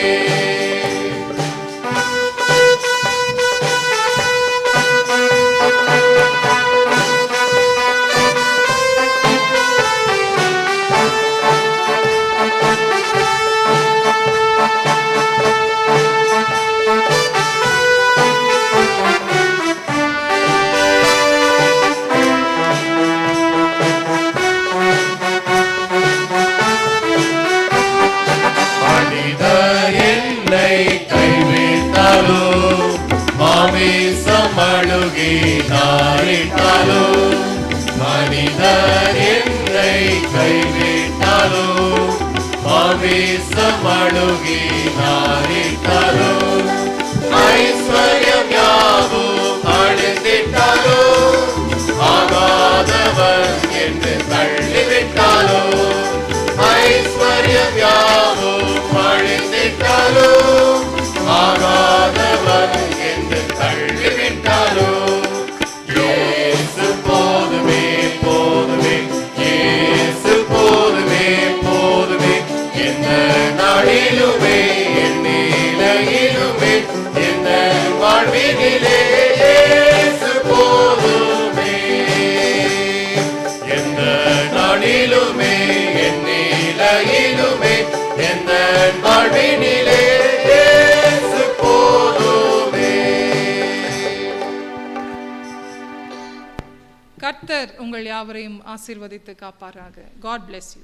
Speaker 6: மனிதர் என்னை கைவிட்டாலும், மாமிசம் அழுகி நாரிட்டாலும், மனிதர் என்னை கைவிட்டாலும், மாமிசம் அழுகி நாரிட்டாலும், ஐஸ்வர்யம் யாவும் அழிந்திட்டாலும், ஆகாதவன் என்று தள்ளிவிட்டாலும், ஐஸ்வர்யம் யாவும் அழிந்திட்டாலும், ஆகாதவன் என்று தள்ளிவிட்டாலும், இயேசு போதுமே போதுமே, இயேசு போதுமே போதுமே, எந்த நாளிலுமே என் நிலையிலுமே, எந்த வாழ்வினிலே இயேசு போதுமே, எந்த நாளிலுமே என் நிலையிலுமே, எந்த வாழ்வினிலே இயேசு போதுமே.
Speaker 1: கர்த்தர் உங்கள் யாவரையும் ஆசீர்வதித்து காப்பாராக. God bless you.